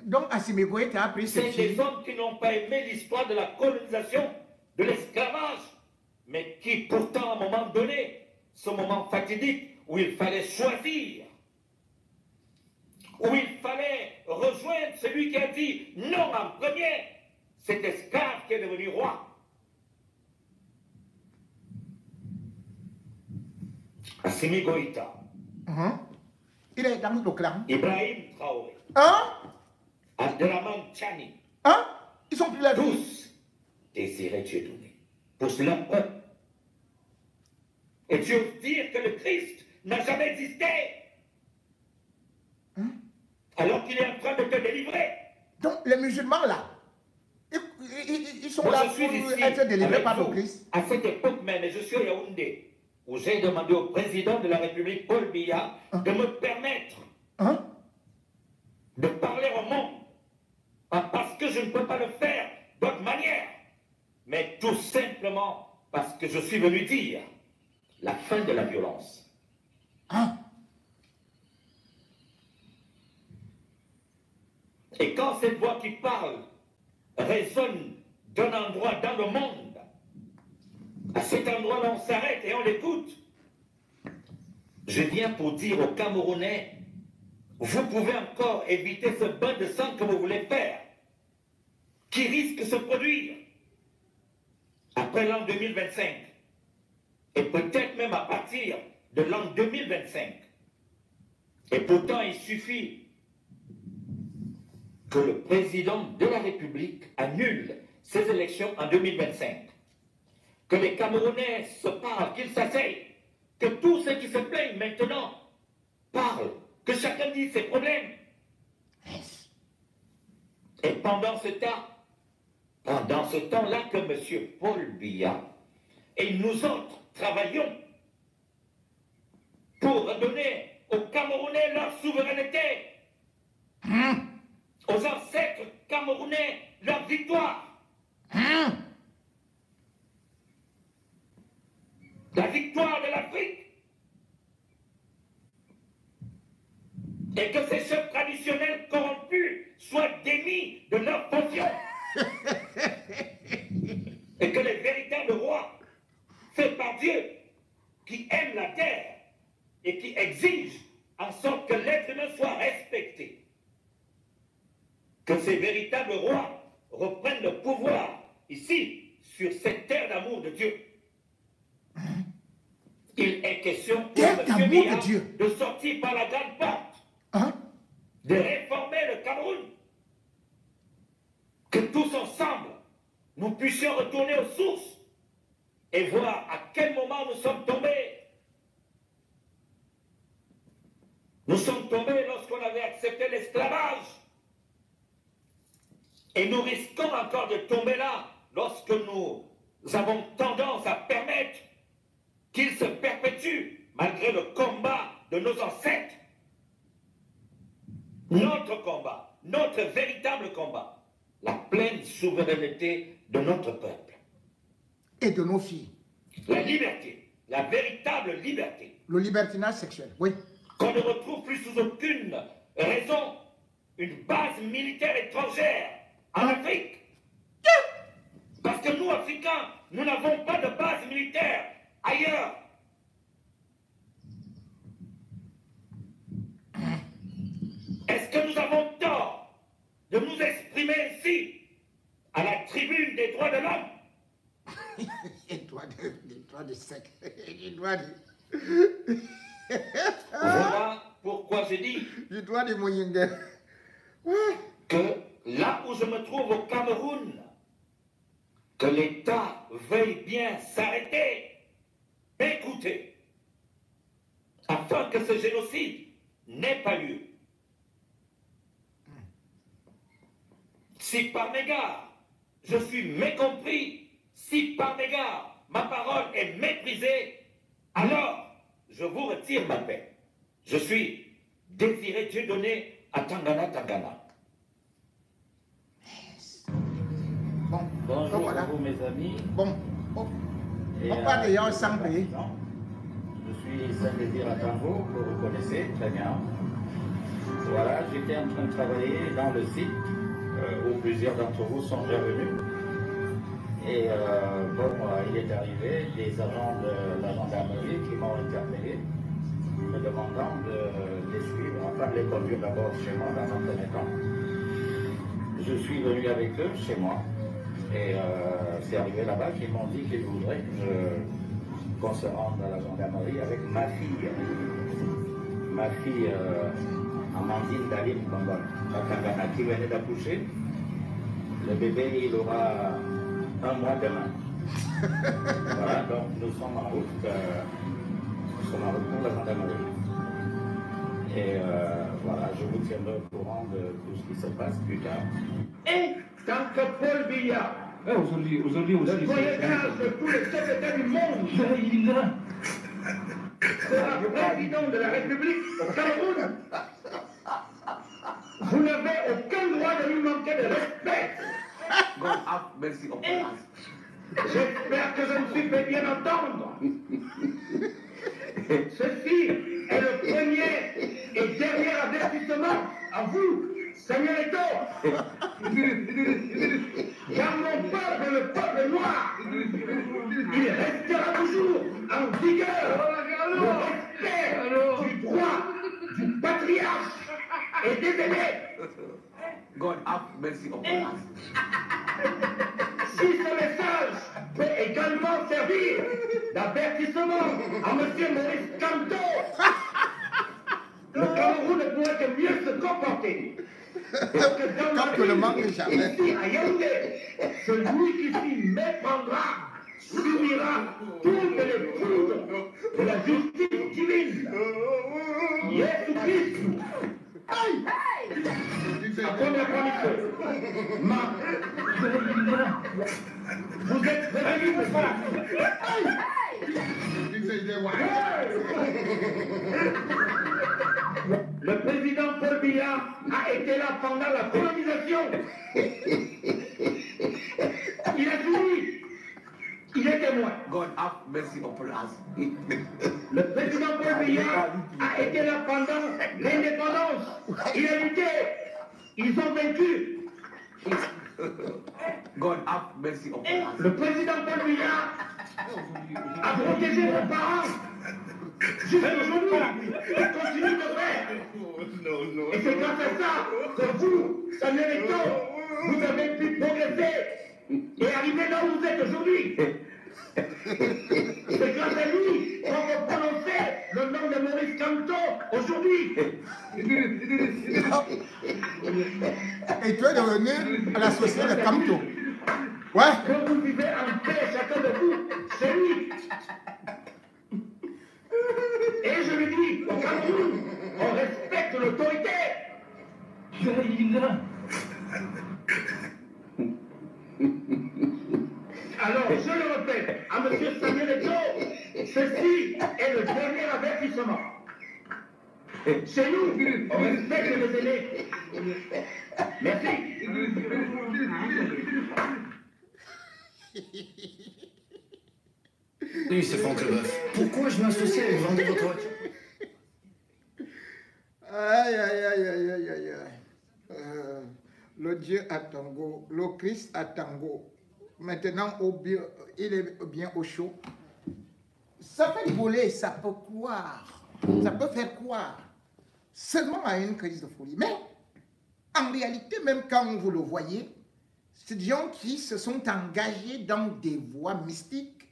donc Assimi Goïta a pris c'est cette des fille. hommes qui n'ont pas aimé l'histoire de la colonisation, de l'esclavage, mais qui pourtant, à un moment donné, ce moment fatidique où il fallait choisir, où il fallait rejoindre celui qui a dit non en premier, cet esclave qui est devenu roi. Assimi Goïta, Il est dans le clan. Ibrahim Traoré, Hein? Abdelrahman Tchani, Hein? Ils sont plus là. tous désiraient Dieu donné pour cela peuple. Et tu oses dire que le Christ n'a jamais existé, alors qu'il est en train de te délivrer. Donc les musulmans là, ils sont Moi, là je suis pour ici être délivrés avec par le vous. Christ. À cette époque même, et je suis à Yaoundé, où j'ai demandé au président de la République, Paul Biya, de me permettre Hein? de parler au monde. Pas parce que je ne peux pas le faire d'autre manière, mais tout simplement parce que je suis venu dire la fin de la violence. Hein? Et quand cette voix qui parle résonne d'un endroit dans le monde, à cet endroit-là, on s'arrête et on l'écoute. Je viens pour dire aux Camerounais, vous pouvez encore éviter ce bain de sang que vous voulez faire, qui risque de se produire après l'an 2025, et peut-être même à partir de l'an 2025. Et pourtant, il suffit que le président de la République annule ces élections en 2025. Que les Camerounais se parlent, qu'ils s'asseyent, que tous ceux qui se plaignent maintenant parlent, que chacun dise ses problèmes. Et pendant ce temps-là que M. Paul Biya et nous autres travaillons pour redonner aux Camerounais leur souveraineté, aux ancêtres camerounais leur victoire. La victoire de l'Afrique. Et que ces chefs traditionnels corrompus soient démis de leur fonction. Et que les véritables rois, faits par Dieu, qui aiment la terre et qui exigent en sorte que l'être humain soit respecté, que ces véritables rois reprennent le pouvoir ici, sur cette terre d'amour de Dieu. Il est question pour M. Biya de sortir par la grande porte, de réformer le Cameroun, que tous ensemble, nous puissions retourner aux sources et voir à quel moment nous sommes tombés. Nous sommes tombés lorsqu'on avait accepté l'esclavage. Et nous risquons encore de tomber là lorsque nous avons tendance à permettre qu'il se perpétue malgré le combat de nos ancêtres. Notre combat, notre véritable combat, la pleine souveraineté de notre peuple. Et de nos filles. La liberté, la véritable liberté. Le libertinage sexuel, oui. Qu'on ne retrouve plus sous aucune raison une base militaire étrangère en Afrique. Parce que nous, Africains, nous n'avons pas de base militaire ailleurs. Est-ce que nous avons tort de nous exprimer ici, à la tribune des droits de l'homme? Les droits de sexe. Les droits de... Voilà pourquoi je dis Les droits de Moyingue. que là où je me trouve au Cameroun, que l'État veuille bien s'arrêter, écouter, afin que ce génocide n'ait pas lieu. Si par mégarde je suis mécompris, si par mégarde ma parole est méprisée, alors je vous retire ma paix. Je suis désiré, Dieu donné à Tangana, Tangana. Bon, Bonjour donc voilà. à vous mes amis. Bon, oh. Et, On va d'ailleurs ensemble. Je suis Saint-Désir à Tango, que vous connaissez très bien. Voilà, j'étais en train de travailler dans le site où plusieurs d'entre vous sont déjà venus. Et il est arrivé des agents de la gendarmerie qui m'ont interpellé, me demandant de les suivre, enfin de les conduire d'abord chez moi dans un premier temps. Je suis venu avec eux chez moi. Et c'est arrivé là-bas qu'ils m'ont dit qu'ils voudraient qu'on se rende à la gendarmerie avec ma fille. Ma fille Amandine Dalim Bambal, qui venait d'accoucher. Le bébé, il aura 1 mois demain. Voilà, donc nous sommes en route pour la gendarmerie. Et voilà, je vous tiendrai au courant de tout ce qui se passe plus tard. Et tant que Paul Biya, Aujourd'hui le voyageur de tous les chefs d'État du monde, sera président de la République au Cameroun, vous n'avez aucun droit de lui manquer de respect. Et j'espère que je me suis fait bien entendre. Ceci est le premier et dernier avertissement à vous, Samuel Eto'o. Car mon peuple, le peuple noir, il restera toujours en vigueur. Le respect du droit du patriarche et des aînés. God have mercy upon us. Si ce message peut également servir d'avertissement à M. Maurice Kamto, le Cameroun ne pourrait que mieux se comporter. Parce que dans Comme la que le ville, manque jamais. ici à Yaoundé, celui qui s'y méprendra subira toutes les foudres de la justice divine. Jésus Christ. Première condition. Vous êtes prévenus pour ça. Le président Paul Biya a été là pendant la colonisation. Il a suivi. Il est témoin. God have mercy upon us. Le président Paul Biya a été là pendant l'indépendance. Il a lutté. Ils ont vaincu. God have mercy upon Et us. le président Paul Biya a protégé nos parents. Jusqu'aujourd'hui, il continue de faire. Et c'est grâce à ça que vous, Samuel Eto'o, vous avez pu progresser et arriver là où vous êtes aujourd'hui. C'est grâce à lui qu'on peut prononcer le nom de Maurice Kamto aujourd'hui. Et tu es devenu à la société de Kamto. Ouais. Que vous vivez en paix, chacun de vous, c'est lui. Et je lui dis, au Cameroun, on respecte l'autorité. Alors, je le répète, à M. Samuel Eto'o, ceci est le dernier avertissement. Chez nous, on respecte les aînés. Merci. Oui, c'est Fantebeuf. Pourquoi je m'associe avec vendre votre voiture? Aïe, aïe, aïe, aïe, aïe, aïe. Le Dieu à Tango, le Christ à Tango. Maintenant, il est bien au chaud. Ça peut rigoler, ça peut croire. Ça peut faire croire seulement à une crise de folie. Mais en réalité, même quand vous le voyez, c'est des gens qui se sont engagés dans des voies mystiques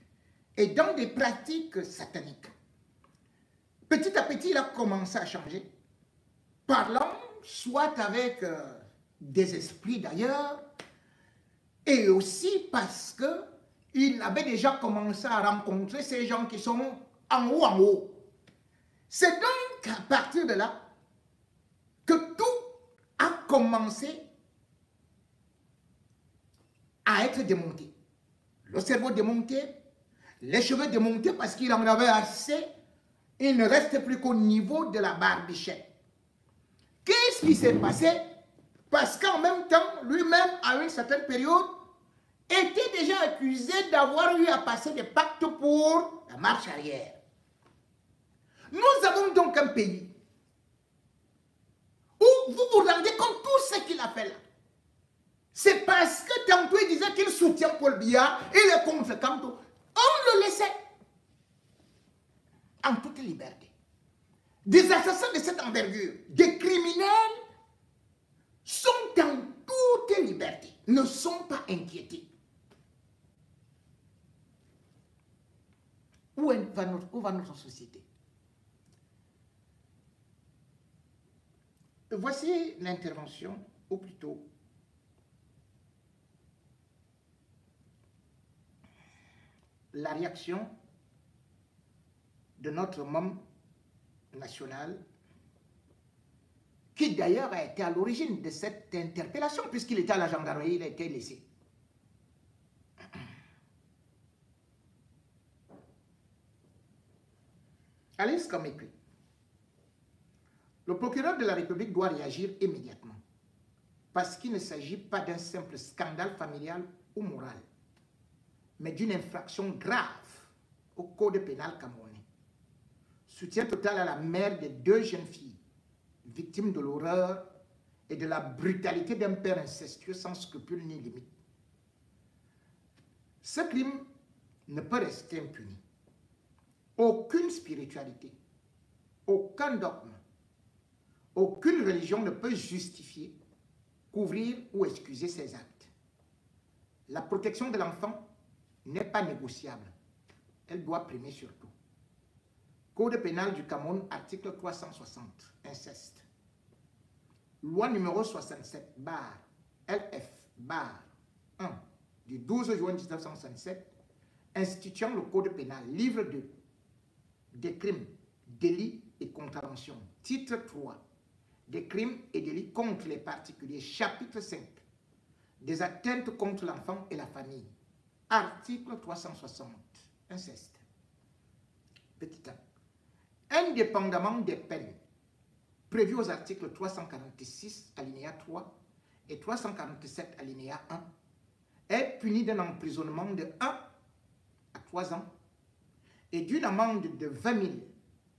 et dans des pratiques sataniques. Petit à petit, il a commencé à changer, parlant soit avec des esprits d'ailleurs, et aussi parce qu'il avait déjà commencé à rencontrer ces gens qui sont en haut, en haut. C'est donc à partir de là que tout a commencé à être démonté. Le cerveau démonté, les cheveux démontés parce qu'il en avait assez, Il ne reste plus qu'au niveau de la barbichette. Qu'est-ce qui s'est passé? Parce qu'en même temps, lui-même, à une certaine période, était déjà accusé d'avoir eu à passer des pactes pour la marche arrière. Nous avons donc un pays où vous vous rendez compte tout ce qu'il a fait là. C'est parce que tantôt il disait qu'il soutient Paul Biya, il est contre Kamto. On le laissait en toute liberté. Des assassins de cette envergure, des criminels sont en toute liberté, ne sont pas inquiétés. Où va notre société? Voici l'intervention, ou plutôt la réaction de notre homme national, qui d'ailleurs a été à l'origine de cette interpellation, puisqu'il était à la gendarmerie, il a été laissé. Alice comme écrit. Le procureur de la République doit réagir immédiatement, parce qu'il ne s'agit pas d'un simple scandale familial ou moral, mais d'une infraction grave au code pénal camerounais. Soutien total à la mère des 2 jeunes filles, victimes de l'horreur et de la brutalité d'un père incestueux sans scrupules ni limites. Ce crime ne peut rester impuni. Aucune spiritualité, aucun dogme, aucune religion ne peut justifier, couvrir ou excuser ces actes. La protection de l'enfant n'est pas négociable. Elle doit primer sur tout. Code pénal du Cameroun, article 360, inceste. Loi numéro 67, LF, 1, du 12 juin 1967, instituant le code pénal, livre 2, des crimes, délits et contraventions. Titre 3, des crimes et délits contre les particuliers. Chapitre 5, des atteintes contre l'enfant et la famille. Article 360, inceste. Petit 1. Indépendamment des peines prévues aux articles 346, alinéa 3 et 347, alinéa 1, est puni d'un emprisonnement de 1 à 3 ans et d'une amende de 20 000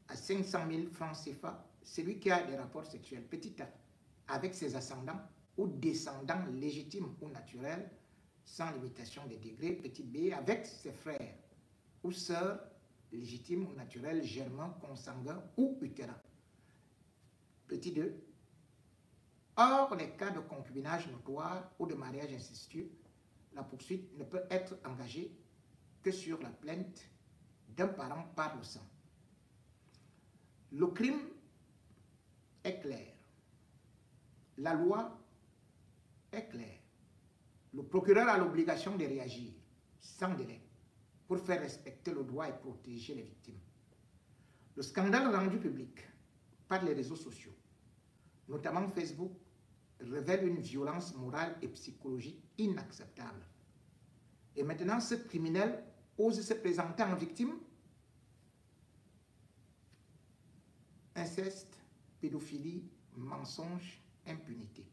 à 500 000 francs CFA, celui qui a des rapports sexuels, petit a, avec ses ascendants ou descendants légitimes ou naturels, sans limitation des degrés, petit b, avec ses frères ou sœurs légitimes ou naturels, germains, consanguins ou utérins. Petit 2. Hors les cas de concubinage notoire ou de mariage incestueux, la poursuite ne peut être engagée que sur la plainte d'un parent par le sang. Le crime est clair. La loi est claire. Le procureur a l'obligation de réagir sans délai pour faire respecter le droit et protéger les victimes. Le scandale rendu public par les réseaux sociaux, notamment Facebook, révèle une violence morale et psychologique inacceptable. Et maintenant, ce criminel ose se présenter en victime. Inceste, pédophilie, mensonge, impunité.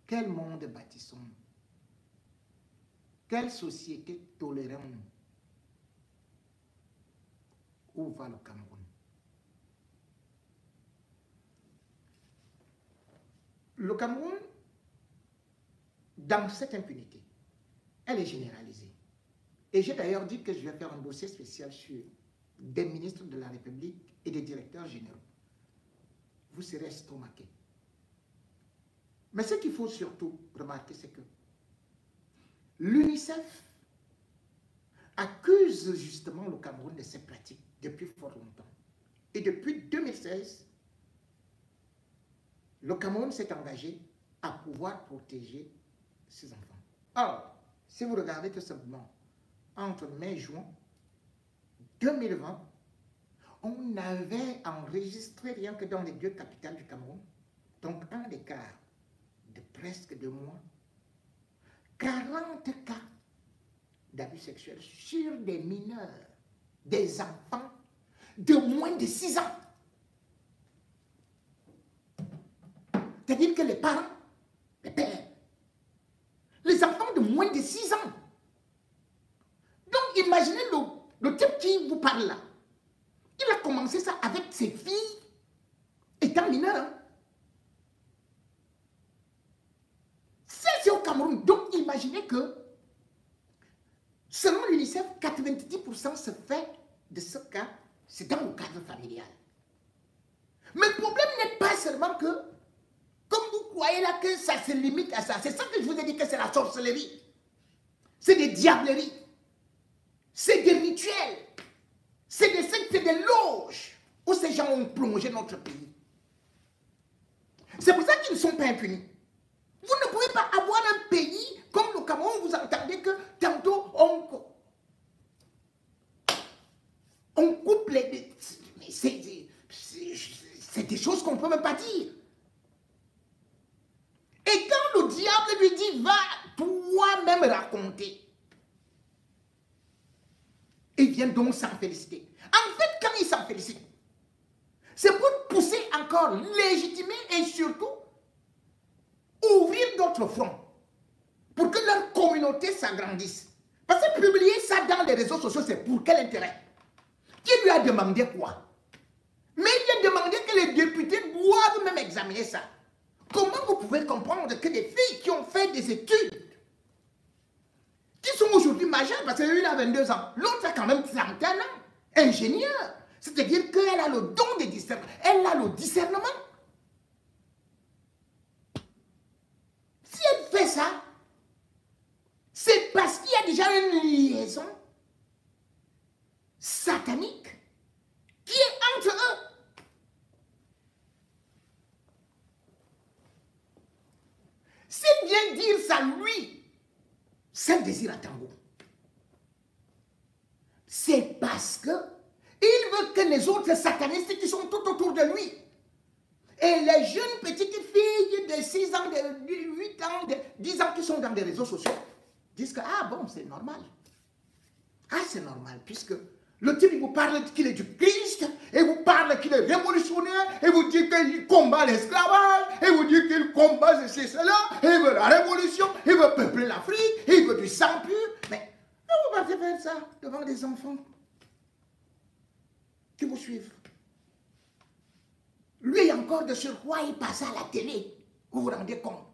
Quel monde bâtissons-nous? Quelle société tolérons-nous? Où va le Cameroun? Le Cameroun, dans cette impunité, elle est généralisée. Et j'ai d'ailleurs dit que je vais faire un dossier spécial sur des ministres de la République et des directeurs généraux. Vous serez estomaqués. Mais ce qu'il faut surtout remarquer, c'est que l'UNICEF accuse justement le Cameroun de ces pratiques depuis fort longtemps. Et depuis 2016, le Cameroun s'est engagé à pouvoir protéger ses enfants. Or, si vous regardez tout simplement, entre mai et juin 2020, on avait enregistré rien que dans les 2 capitales du Cameroun, donc un écart de presque 2 mois, 40 cas d'abus sexuels sur des mineurs, des enfants de moins de 6 ans. C'est-à-dire que les parents, les pères, les enfants de moins de 6 ans. Donc, imaginez le type qui vous parle là. Il a commencé ça avec ses filles étant mineures. C'est au Cameroun. Donc, imaginez que, selon l'UNICEF, 90% se fait de ce cas, c'est dans le cadre familial. Mais le problème n'est pas seulement que, comme vous croyez là que ça se limite à ça, c'est ça que je vous ai dit que c'est la sorcellerie. C'est des diableries. C'est des rituels. C'est des sectes, c'est des loges où ces gens ont plongé notre pays. C'est pour ça qu'ils ne sont pas impunis. Vous ne pouvez pas avoir un pays comme le Cameroun, vous entendez que tantôt on coupe les... C'est des choses qu'on ne peut même pas dire. Et quand le diable lui dit, va toi-même raconter, il vient donc s'en féliciter. En fait, quand il s'en félicite, c'est pour pousser encore, légitimer et surtout ouvrir d'autres fronts pour que leur communauté s'agrandisse. Parce que publier ça dans les réseaux sociaux, c'est pour quel intérêt? Qui lui a demandé quoi? Mais il a demandé que les députés doivent même examiner ça. Comment vous pouvez comprendre que des filles qui ont fait des études, qui sont aujourd'hui majeures, parce qu'une a 22 ans, l'autre a quand même 31 ans, ingénieure, c'est-à-dire qu'elle a le don de discernement, elle a le discernement. Si elle fait ça, c'est parce qu'il y a déjà une liaison satanique qui est entre eux. S'il vient dire ça, lui, c'est désir à tango. C'est parce que il veut que les autres satanistes qui sont tout autour de lui et les jeunes petites filles de 6 ans, de 8 ans, de 10 ans qui sont dans les réseaux sociaux disent que, ah bon, c'est normal. Ah, c'est normal, puisque le type vous parle qu'il est du Christ, et vous parle qu'il est révolutionnaire, et vous dit qu'il combat l'esclavage, et vous dit qu'il combat ceci, cela, et il veut la révolution, il veut peupler l'Afrique, il veut du sang pur. Mais vous partez faire ça devant des enfants qui vous suivent. Lui encore de surcroît, il passe à la télé. Vous vous rendez compte?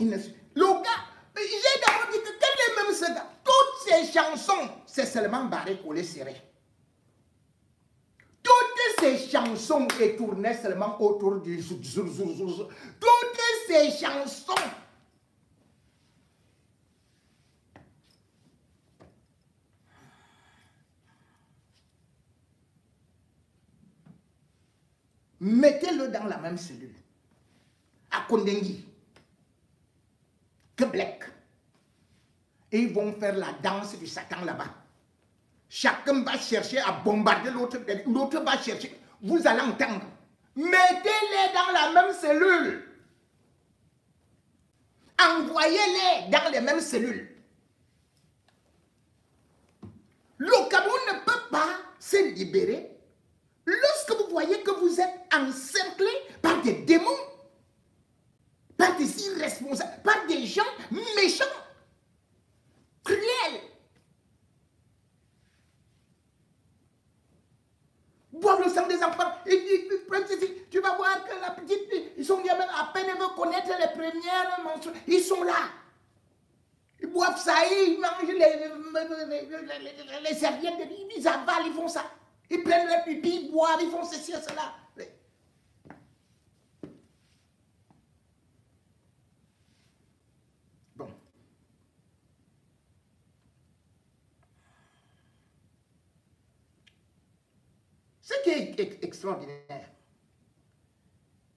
Le gars, j'ai d'abord dit que quel est même ce gars? Toutes ces chansons, c'est seulement barré, collé, serré. Toutes ces chansons tournaient seulement autour du zou. Toutes ces chansons. Mettez-le dans la même cellule. À Kondengi. Que Black. Et ils vont faire la danse du Satan là-bas. Chacun va chercher à bombarder l'autre. L'autre va chercher. Vous allez entendre. Mettez-les dans la même cellule. Envoyez-les dans les mêmes cellules. Le Cameroun ne peut pas se libérer lorsque vous voyez que vous êtes encerclé par des démons, par des irresponsables, par des gens méchants, cruels. Boivent le sang des enfants. Tu vas voir que la petite, ils sont gamins, à peine ils veulent connaître les premières menstrues. Ils sont là. Ils boivent ça, ils mangent les serviettes, ils avalent, ils font ça. Ils prennent leur pipi, ils boivent, ils font ceci et cela. Bon. Ce qui est extraordinaire,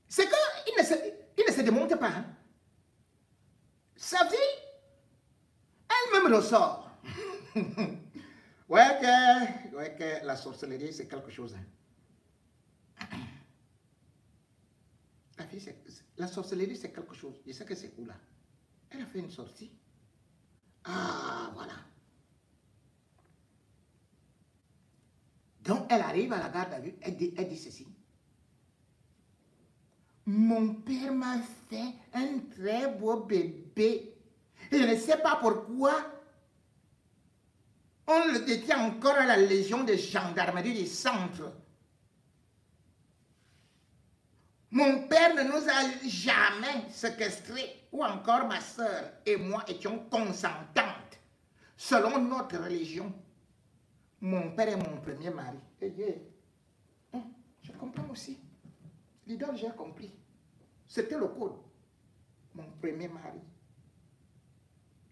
c'est qu'il ne se démonte pas. Hein. Sa vie, elle-même ressort. Ouais que la sorcellerie, c'est quelque chose. Hein. La sorcellerie, c'est quelque chose. Je sais que c'est où là. Elle a fait une sortie. Ah, voilà. Donc, elle arrive à la garde à vue, elle dit ceci. Mon père m'a fait un très beau bébé. Et je ne sais pas pourquoi on le détient encore à la Légion de gendarmerie du centre. Mon père ne nous a jamais séquestrés, ou encore ma soeur et moi étions consentantes, selon notre religion. Mon père est mon premier mari. Je comprends aussi. L'idole, j'ai compris. C'était le code. Mon premier mari.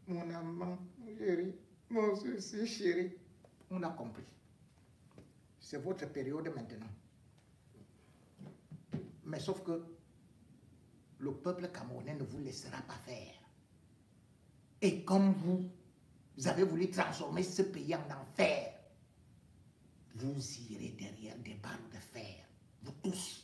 Mon amant, chéri, mon souci chéri. On a compris. C'est votre période maintenant. Mais sauf que le peuple camerounais ne vous laissera pas faire. Et comme vous avez voulu transformer ce pays en enfer, vous irez derrière des barreaux de fer, vous tous.